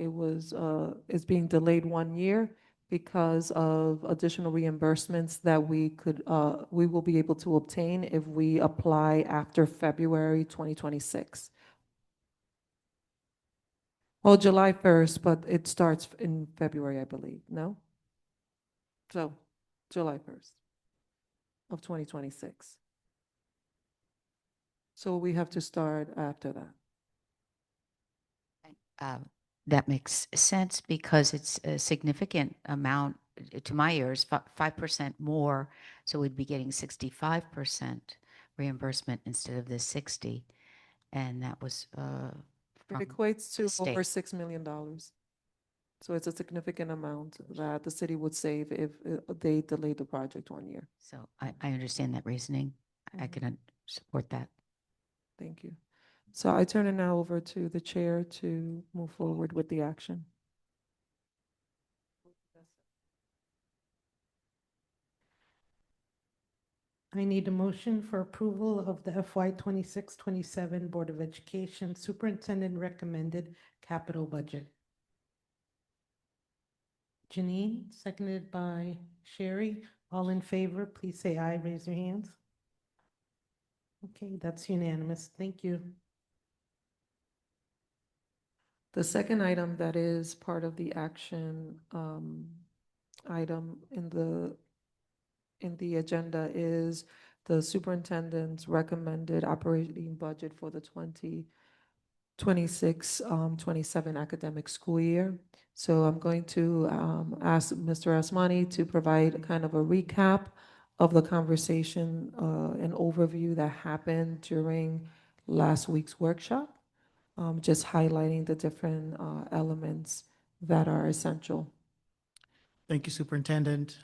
it's being delayed 1 year because of additional reimbursements that we will be able to obtain if we apply after February 2026. Well, July 1st, but it starts in February, I believe, no? So, July 1st of 2026. So we have to start after that. That makes sense because it's a significant amount to my ears, 5% more. So we'd be getting 65% reimbursement instead of the 60. And that was It from equates to the state. over $6 million. So it's a significant amount that the city would save if they delay the project 1 year. So I understand that reasoning. I can support that. Thank you. So I turn it now over to the chair to move forward with the action. I need a motion for approval of the FY 26-27 Board of Education Superintendent Recommended Capital Budget. Janine, seconded by Sherry. All in favor, please say aye. Raise your hands. Okay, that's unanimous. Thank you. The second item that is part of the action item in the agenda is the superintendent's recommended operating budget for the 2026-27 academic school year. So I'm going to ask Mr. Asmani to provide kind of a recap of the conversation, an overview that happened during last week's workshop, just highlighting the different elements that are essential. Thank you, Superintendent.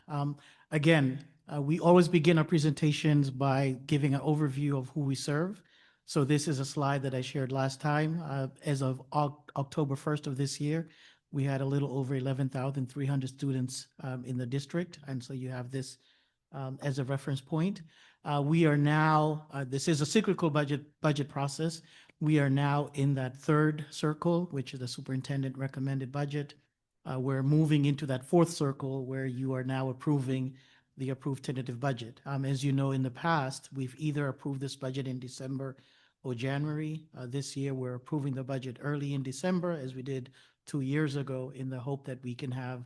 Again, we always begin our presentations by giving an overview of who we serve. So this is a slide that I shared last time. As of October 1st of this year, we had a little over 11,300 students in the district. And so you have this as a reference point. We are now, this is a cyclical budget process. We are now in that third circle, which is the superintendent recommended budget. We're moving into that fourth circle where you are now approving the approved tentative budget. As you know, in the past, we've either approved this budget in December or January. This year, we're approving the budget early in December, as we did 2 years ago, in the hope that we can have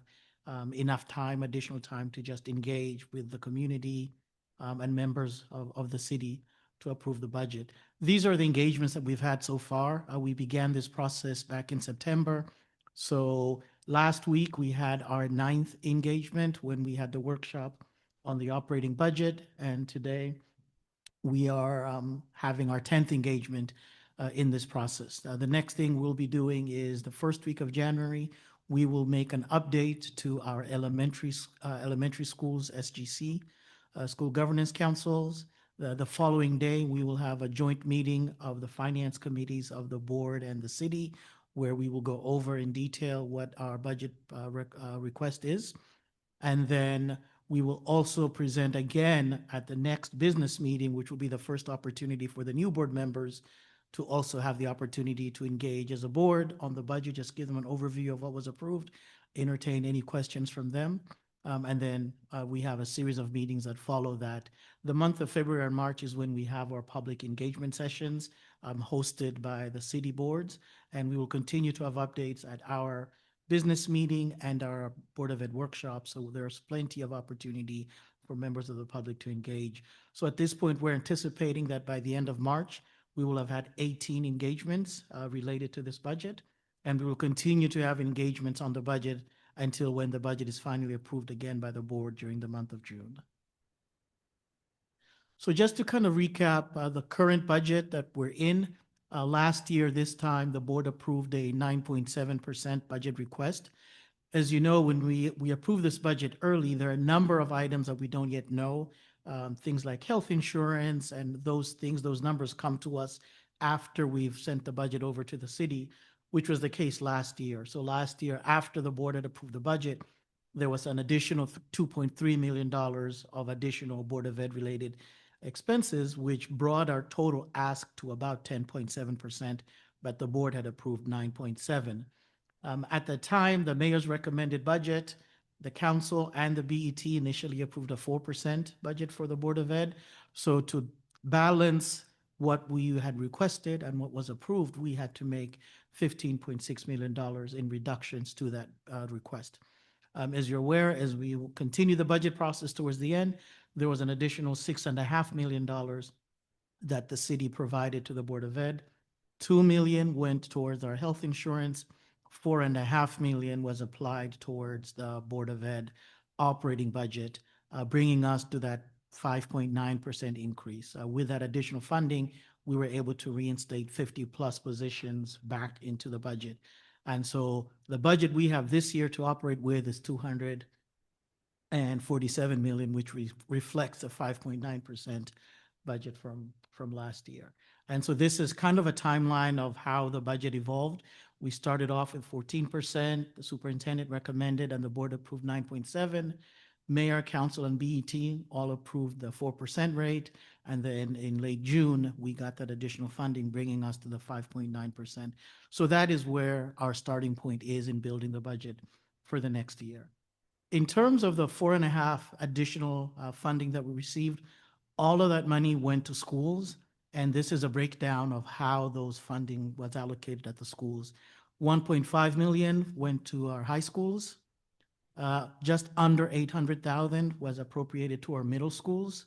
enough time, additional time, to just engage with the community and members of the city to approve the budget. These are the engagements that we've had so far. We began this process back in September. So last week, we had our 9th engagement when we had the workshop on the operating budget, and today we are having our 10th engagement in this process. The next thing we'll be doing is the first week of January, we will make an update to our elementary schools, SGC, school governance councils. The following day, we will have a joint meeting of the finance committees of the board and the city, where we will go over in detail what our budget request is. And then we will also present again at the next business meeting, which will be the first opportunity for the new board members to also have the opportunity to engage as a board on the budget, just give them an overview of what was approved, entertain any questions from them. And then we have a series of meetings that follow that. The month of February and March is when we have our public engagement sessions hosted by the city boards. And we will continue to have updates at our business meeting and our Board of Ed workshop. So there's plenty of opportunity for members of the public to engage. So at this point, we're anticipating that by the end of March, we will have had 18 engagements related to this budget. And we will continue to have engagements on the budget until when the budget is finally approved again by the board during the month of June. So just to kind of recap the current budget that we're in, last year, this time, the board approved a 9.7% budget request. As you know, when we approve this budget early, there are a number of items that we don't yet know. Things like health insurance and those things, those numbers come to us after we've sent the budget over to the city, which was the case last year. So last year, after the board had approved the budget, there was an additional $2.3 million of additional Board of Ed related expenses, which brought our total ask to about 10.7%, but the board had approved 9.7. At the time, the mayor's recommended budget, the council and the BET initially approved a 4% budget for the Board of Ed. So to balance what we had requested and what was approved, we had to make $15.6 million in reductions to that request. As you're aware, as we continue the budget process towards the end, there was an additional $6.5 million that the city provided to the Board of Ed. $2 million went towards our health insurance. $4.5 million was applied towards the Board of Ed operating budget, bringing us to that 5.9% increase. With that additional funding, we were able to reinstate 50-plus positions back into the budget. And so the budget we have this year to operate with is $247 million, which reflects a 5.9% budget from last year. And so this is kind of a timeline of how the budget evolved. We started off with 14%, the superintendent recommended, and the board approved 9.7. Mayor, council, and BET all approved the 4% rate. And then in late June, we got that additional funding, bringing us to the 5.9%. So that is where our starting point is in building the budget for the next year. In terms of the 4.5 additional funding that we received, all of that money went to schools. And this is a breakdown of how those funding was allocated at the schools. 1.5 million went to our high schools. Just under 800,000 was appropriated to our middle schools,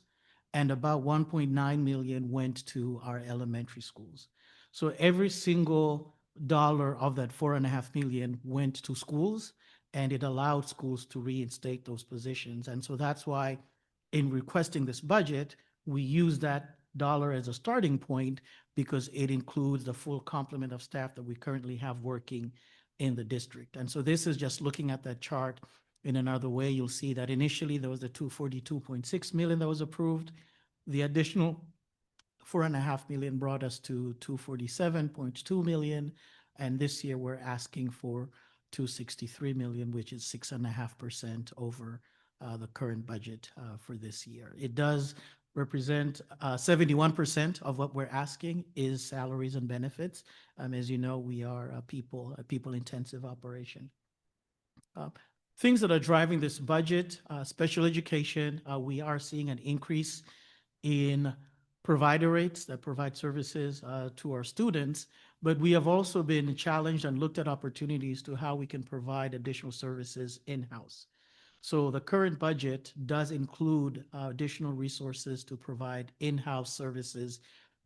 and about 1.9 million went to our elementary schools. So every single dollar of that 4.5 million went to schools, and it allowed schools to reinstate those positions. And so that's why in requesting this budget, we use that dollar as a starting point because it includes the full complement of staff that we currently have working in the district. And so this is just looking at that chart in another way. You'll see that initially there was the 242.6 million that was approved. The additional 4.5 million brought us to 247.2 million. And this year we're asking for 263 million, which is 6.5% over the current budget for this year. It does represent 71% of what we're asking is salaries and benefits. As you know, we are a people-intensive operation. Things that are driving this budget, special education, we are seeing an increase in provider rates that provide services to our students, but we have also been challenged and looked at opportunities to how we can provide additional services in-house. So the current budget does include additional resources to provide in-house services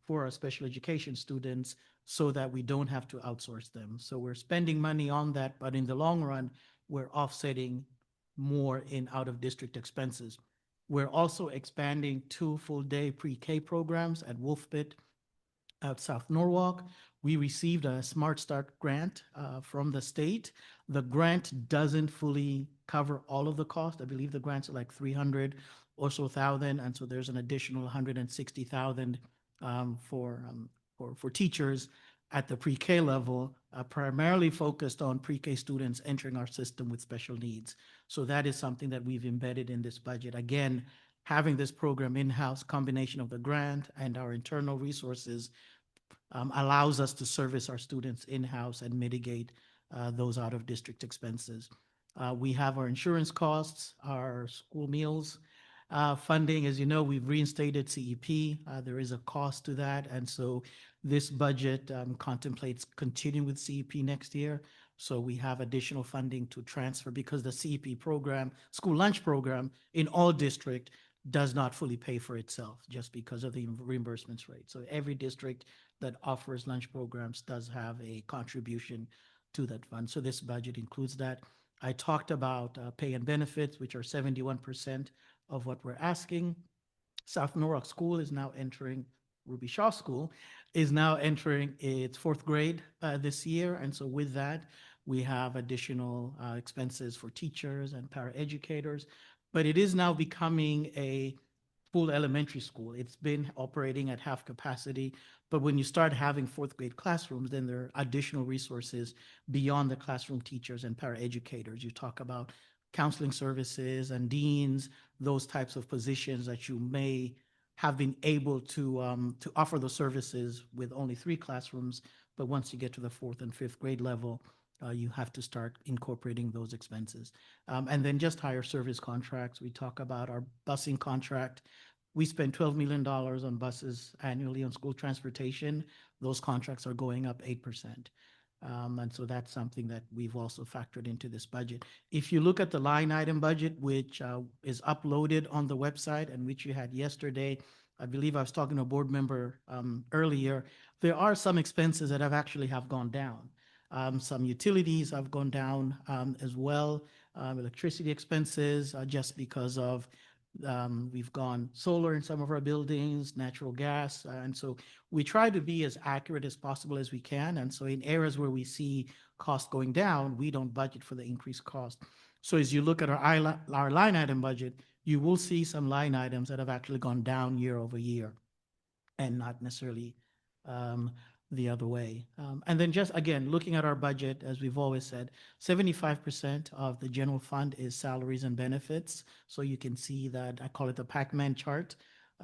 for our special education students so that we don't have to outsource them. So we're spending money on that, but in the long run, we're offsetting more in out-of-district expenses. We're also expanding 2 full-day pre-K programs at Wolfbit at South Norwalk. We received a Smart Start grant from the state. The grant doesn't fully cover all of the cost. I believe the grants are like 300 or so thousand, and so there's an additional 160,000 for teachers at the pre-K level, primarily focused on pre-K students entering our system with special needs. So that is something that we've embedded in this budget. Again, having this program in-house, combination of the grant and our internal resources allows us to service our students in-house and mitigate those out-of-district expenses. We have our insurance costs, our school meals funding. As you know, we've reinstated CEP. There is a cost to that. And so this budget contemplates continuing with CEP next year. So we have additional funding to transfer because the CEP program, school lunch program in all districts does not fully pay for itself just because of the reimbursements rate. So every district that offers lunch programs does have a contribution to that fund. So this budget includes that. I talked about pay and benefits, which are 71% of what we're asking. South Norwalk School is now entering, Ruby Shaw School is now entering its fourth grade this year. And so with that, we have additional expenses for teachers and paraeducators. But it is now becoming a full elementary school. It's been operating at half capacity, but when you start having fourth grade classrooms, then there are additional resources beyond the classroom teachers and paraeducators. You talk about counseling services and deans, those types of positions that you may have been able to offer those services with only 3 classrooms, but once you get to the 4th and 5th grade level, you have to start incorporating those expenses. And then just higher service contracts. We talk about our busing contract. We spend $12 million on buses annually on school transportation. Those contracts are going up 8%. And so that's something that we've also factored into this budget. If you look at the line item budget, which is uploaded on the website and which you had yesterday, I believe I was talking to a board member earlier, there are some expenses that have gone down. Some utilities have gone down as well. Electricity expenses, just because of we've gone solar in some of our buildings, natural gas. And so we try to be as accurate as possible as we can. And so in areas where we see costs going down, we don't budget for the increased cost. So as you look at our line item budget, you will see some line items that have actually gone down year over year and not necessarily the other way. And then just again, looking at our budget, as we've always said, 75% of the general fund is salaries and benefits. So you can see that, I call it the Pac-Man chart.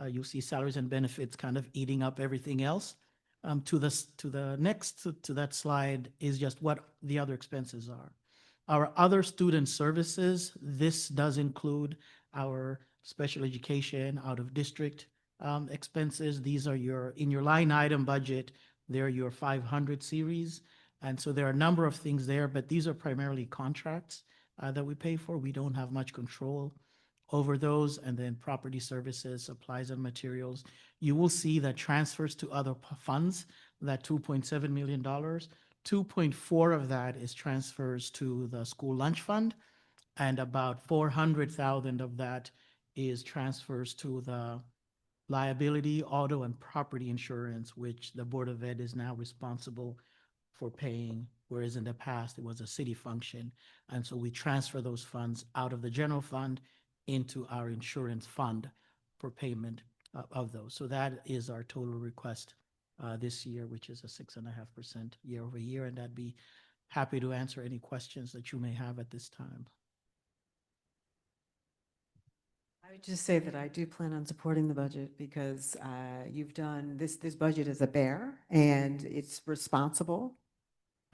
You'll see salaries and benefits kind of eating up everything else. To the next to that slide is just what the other expenses are. Our other student services, this does include our special education, out of district expenses. These are in your line item budget, they're your 500 series. And so there are a number of things there, but these are primarily contracts that we pay for. We don't have much control over those. And then property services, supplies and materials. You will see that transfers to other funds, that $2.7 million, 2.4 of that is transfers to the school lunch fund. And about 400,000 of that is transfers to the liability, auto, and property insurance, which the Board of Ed is now responsible for paying, whereas in the past it was a city function. And so we transfer those funds out of the general fund into our insurance fund for payment of those. So that is our total request this year, which is a 6.5% year over year. And I'd be happy to answer any questions that you may have at this time. I would just say that I do plan on supporting the budget because you've done, this budget is a bear and it's responsible,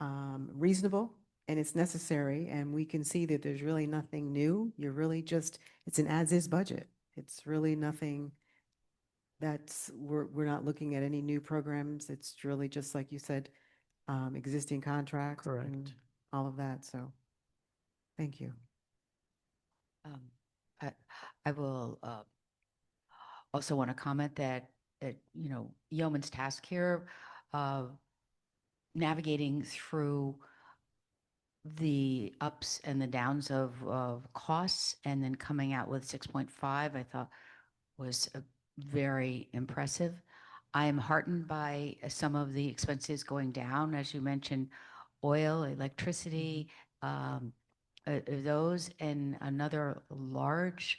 reasonable, and it's necessary. And we can see that there's really nothing new. You're really just, it's an as-is budget. It's really nothing we're not looking at any new programs. It's really just, like you said, existing contracts. Correct. And all of that. So thank you. I will also want to comment that, Yeoman's task here, navigating through the ups and the downs of costs and then coming out with 6.5, I thought was very impressive. I am heartened by some of the expenses going down, as you mentioned, oil, electricity, those, and another large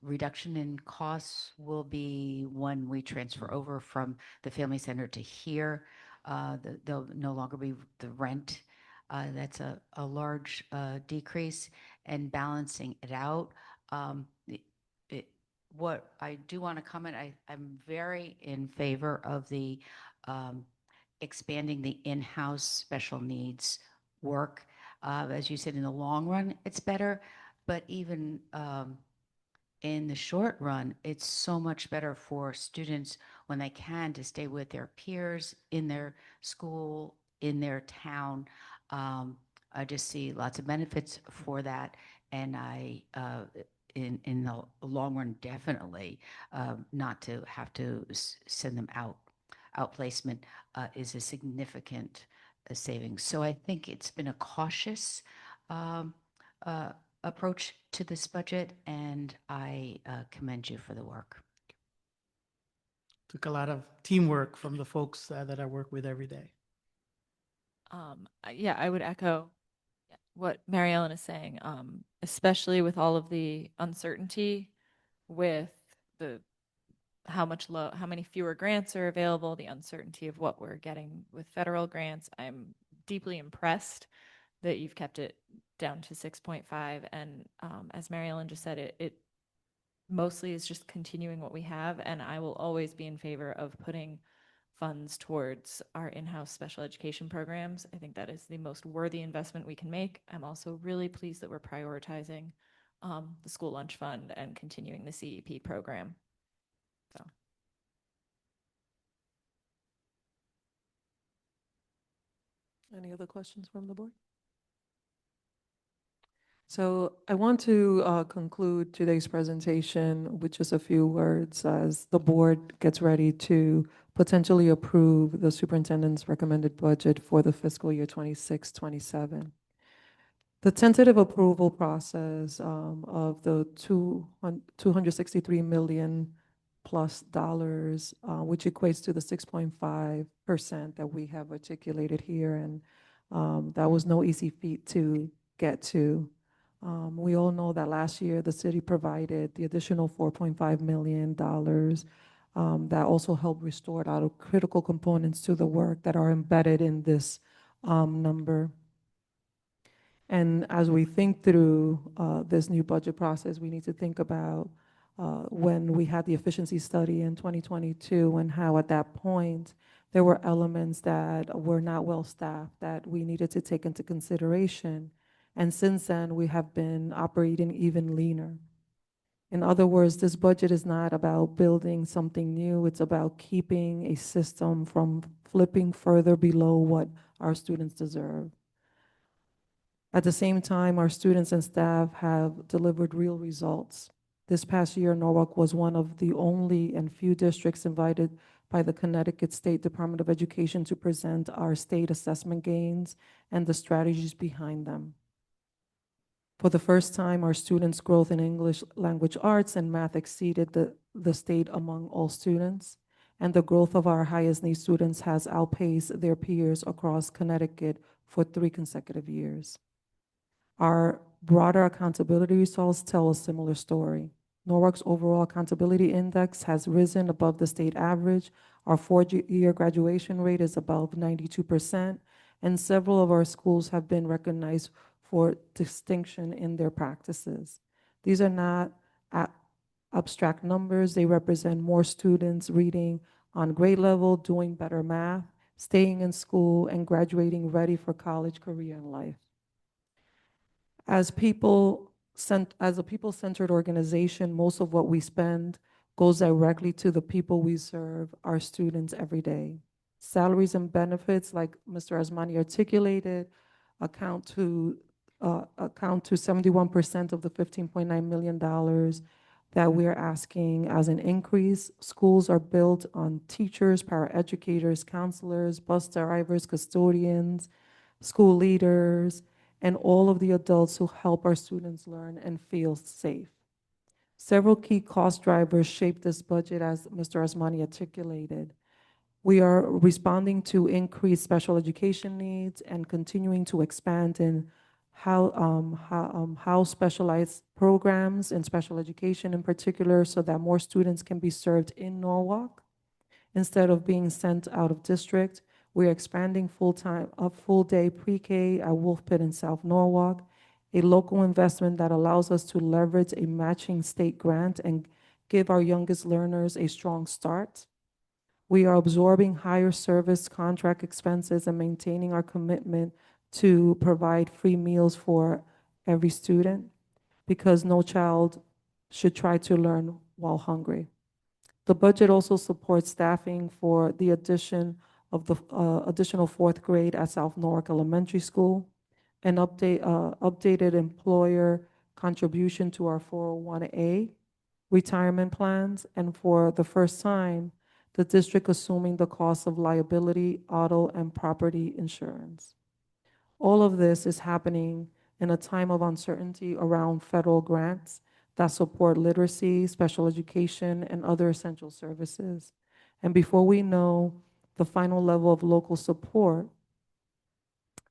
reduction in costs will be when we transfer over from the family center to here. There'll no longer be the rent. That's a large decrease, and balancing it out. What I do want to comment, I'm very in favor of the expanding the in-house special needs work. As you said, in the long run, it's better, but even in the short run, it's so much better for students when they can to stay with their peers in their school, in their town. I just see lots of benefits for that, and in the long run, definitely not to have to send them out. Outplacement is a significant savings. So I think it's been a cautious approach to this budget, and I commend you for the work. Took a lot of teamwork from the folks that I work with every day. Yeah, I would echo what Mary Ellen is saying, especially with all of the uncertainty with the how many fewer grants are available, the uncertainty of what we're getting with federal grants. I'm deeply impressed that you've kept it down to 6.5. And as Mary Ellen just said, it mostly is just continuing what we have. And I will always be in favor of putting funds towards our in-house special education programs. I think that is the most worthy investment we can make. I'm also really pleased that we're prioritizing the school lunch fund and continuing the CEP program. So. Any other questions from the board? So I want to conclude today's presentation with just a few words as the board gets ready to potentially approve the superintendent's recommended budget for the fiscal year 26-27. The tentative approval process of the $263 million plus dollars, which equates to the 6.5% that we have articulated here, and that was no easy feat to get to. We all know that last year the city provided the additional $4.5 million that also helped restore a lot of critical components to the work that are embedded in this number. And as we think through this new budget process, we need to think about when we had the efficiency study in 2022 and how at that point there were elements that were not well staffed that we needed to take into consideration. And since then, we have been operating even leaner. In other words, this budget is not about building something new. It's about keeping a system from flipping further below what our students deserve. At the same time, our students and staff have delivered real results. This past year, Norwalk was one of the only and few districts invited by the Connecticut State Department of Education to present our state assessment gains and the strategies behind them. For the first time, our students' growth in English language arts and math exceeded the state among all students, and the growth of our highest need students has outpaced their peers across Connecticut for 3 consecutive years. Our broader accountability results tell a similar story. Norwalk's overall accountability index has risen above the state average. Our 4-year graduation rate is above 92%, and several of our schools have been recognized for distinction in their practices. These are not abstract numbers. They represent more students reading on grade level, doing better math, staying in school, and graduating ready for college, career, and life. As a people-centered organization, most of what we spend goes directly to the people we serve, our students, every day. Salaries and benefits, like Mr. Asmani articulated, account to 71% of the $15.9 million that we're asking as an increase. Schools are built on teachers, paraeducators, counselors, bus drivers, custodians, school leaders, and all of the adults who help our students learn and feel safe. Several key cost drivers shape this budget, as Mr. Asmani articulated. We are responding to increased special education needs and continuing to expand in how specialized programs in special education in particular, so that more students can be served in Norwalk instead of being sent out of district. We're expanding full-day pre-K at Wolf Pit in South Norwalk, a local investment that allows us to leverage a matching state grant and give our youngest learners a strong start. We are absorbing higher service contract expenses and maintaining our commitment to provide free meals for every student, because no child should try to learn while hungry. The budget also supports staffing for the addition of the additional 4th grade at South Norwalk Elementary School, an updated employer contribution to our 401A retirement plans, and for the first time, the district assuming the cost of liability, auto, and property insurance. All of this is happening in a time of uncertainty around federal grants that support literacy, special education, and other essential services. And before we know the final level of local support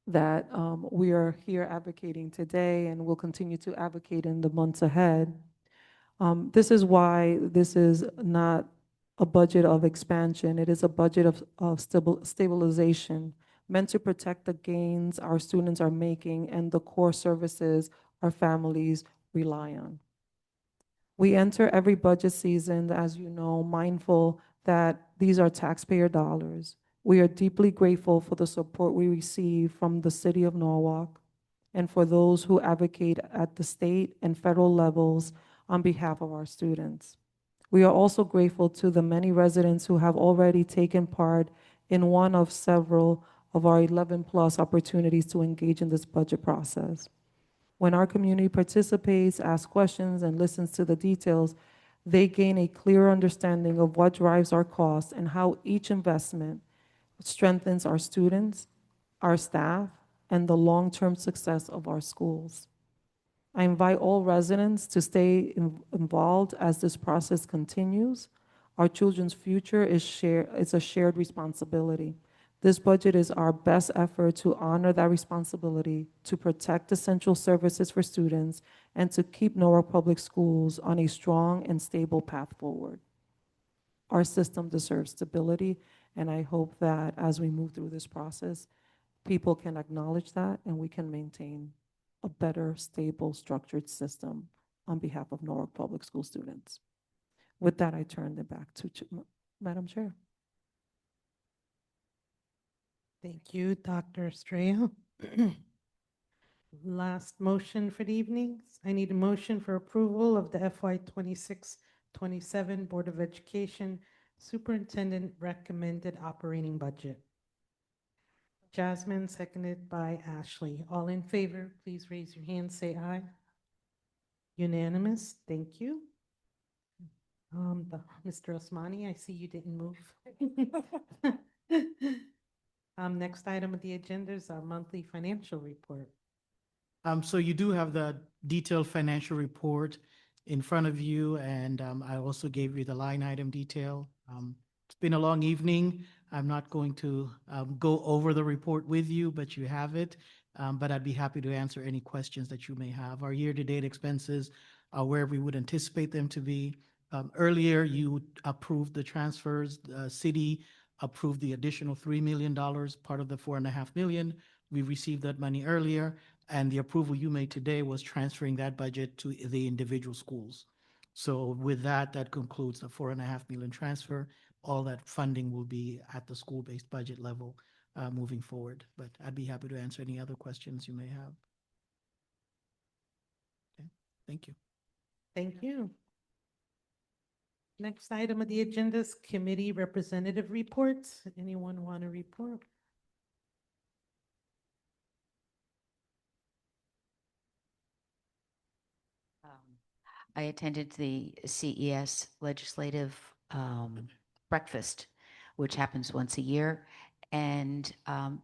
that we are here advocating today and will continue to advocate in the months ahead, this is why this is not a budget of expansion. It is a budget of stabilization, meant to protect the gains our students are making and the core services our families rely on. We enter every budget season, as you know, mindful that these are taxpayer dollars. We are deeply grateful for the support we receive from the City of Norwalk and for those who advocate at the state and federal levels on behalf of our students. We are also grateful to the many residents who have already taken part in one of several of our 11+ opportunities to engage in this budget process. When our community participates, asks questions, and listens to the details, they gain a clear understanding of what drives our costs and how each investment strengthens our students, our staff, and the long-term success of our schools. I invite all residents to stay involved as this process continues. Our children's future is a shared responsibility. This budget is our best effort to honor that responsibility, to protect essential services for students, and to keep Norwalk Public Schools on a strong and stable path forward. Our system deserves stability, and I hope that as we move through this process, people can acknowledge that and we can maintain a better, stable, structured system on behalf of Norwalk Public School students. With that, I turn it back to Madam Chair. Thank you, Dr. Estrella. Last motion for the evening. I need a motion for approval of the FY 26-27 Board of Education Superintendent Recommended Operating Budget. Jasmine, seconded by Ashley. All in favor, please raise your hand, say aye. Unanimous, thank you. Mr. Osmani, I see you didn't move. Next item of the agenda is our monthly financial report. So you do have the detailed financial report in front of you, and I also gave you the line item detail. It's been a long evening. I'm not going to go over the report with you, but you have it. But I'd be happy to answer any questions that you may have. Our year-to-date expenses are where we would anticipate them to be. Earlier, you approved the transfers. The city approved the additional $3 million, part of the $4.5 million. We received that money earlier, and the approval you made today was transferring that budget to the individual schools. So with that, that concludes the $4.5 million transfer. All that funding will be at the school-based budget level moving forward. But I'd be happy to answer any other questions you may have. Okay, thank you. Thank you. Next item of the agenda is committee representative reports. Anyone want to report? I attended the CES legislative breakfast, which happens once a year, and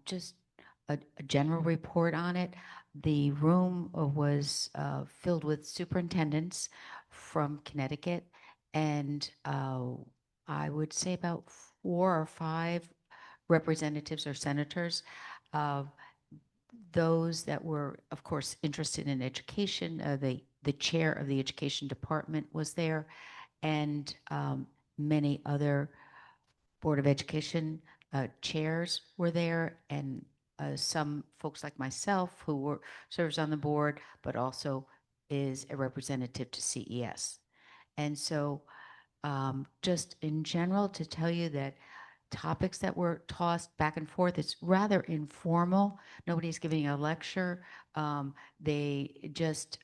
just a general report on it. The room was filled with superintendents from Connecticut, and I would say about 4 or 5 representatives or senators. Those that were, of course, interested in education, the chair of the education department was there, and many other Board of Education chairs were there, and some folks like myself who serves on the board, but also is a representative to CES. And so just in general, to tell you that topics that were tossed back and forth, it's rather informal. Nobody's giving a lecture. They just,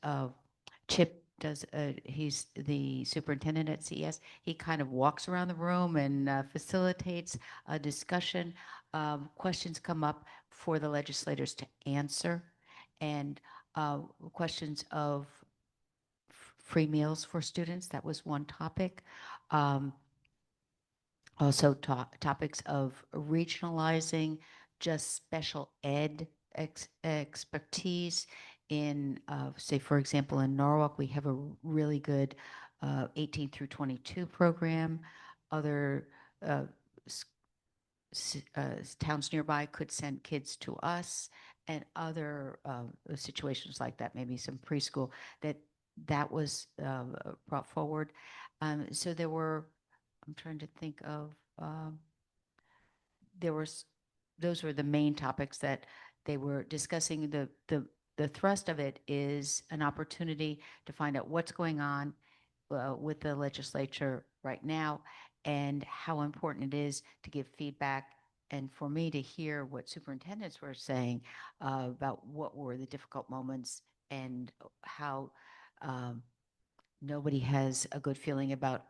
Chip does, he's the superintendent at CES. He kind of walks around the room and facilitates a discussion. Questions come up for the legislators to answer, and questions of free meals for students. That was one topic. Also topics of regionalizing just special ed expertise in, say, for example, in Norwalk, we have a really good 18 through 22 program. Other towns nearby could send kids to us, and other situations like that, maybe some preschool, that was brought forward. So there were, I'm trying to think of, those were the main topics that they were discussing. The thrust of it is an opportunity to find out what's going on with the legislature right now and how important it is to give feedback, and for me to hear what superintendents were saying about what were the difficult moments and how nobody has a good feeling about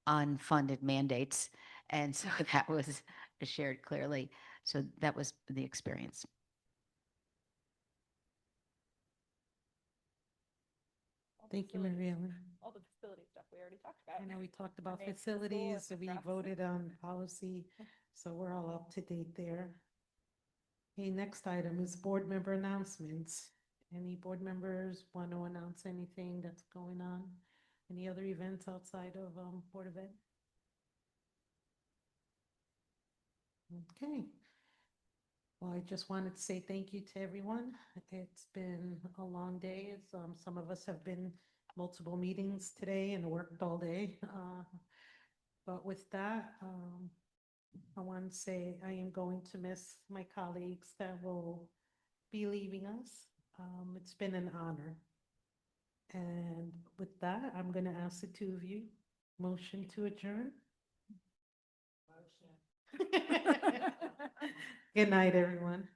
unfunded mandates. And so that was shared clearly. So that was the experience. Thank you, Mary Ellen. All the facility stuff we already talked about. I know we talked about Names of the school facilities, and we stuff. voted on policy, so we're all up to date there. Okay, next item is board member announcements. Any board members want to announce anything that's going on? Any other events outside of Board of Ed? Okay. Well, I just wanted to say thank you to everyone. It's been a long day. Some of us have been multiple meetings today and worked all day. But with that, I want to say I am going to miss my colleagues that will be leaving us. It's been an honor. And with that, I'm going to ask the two of you, motion to adjourn. Motion. Good night, everyone.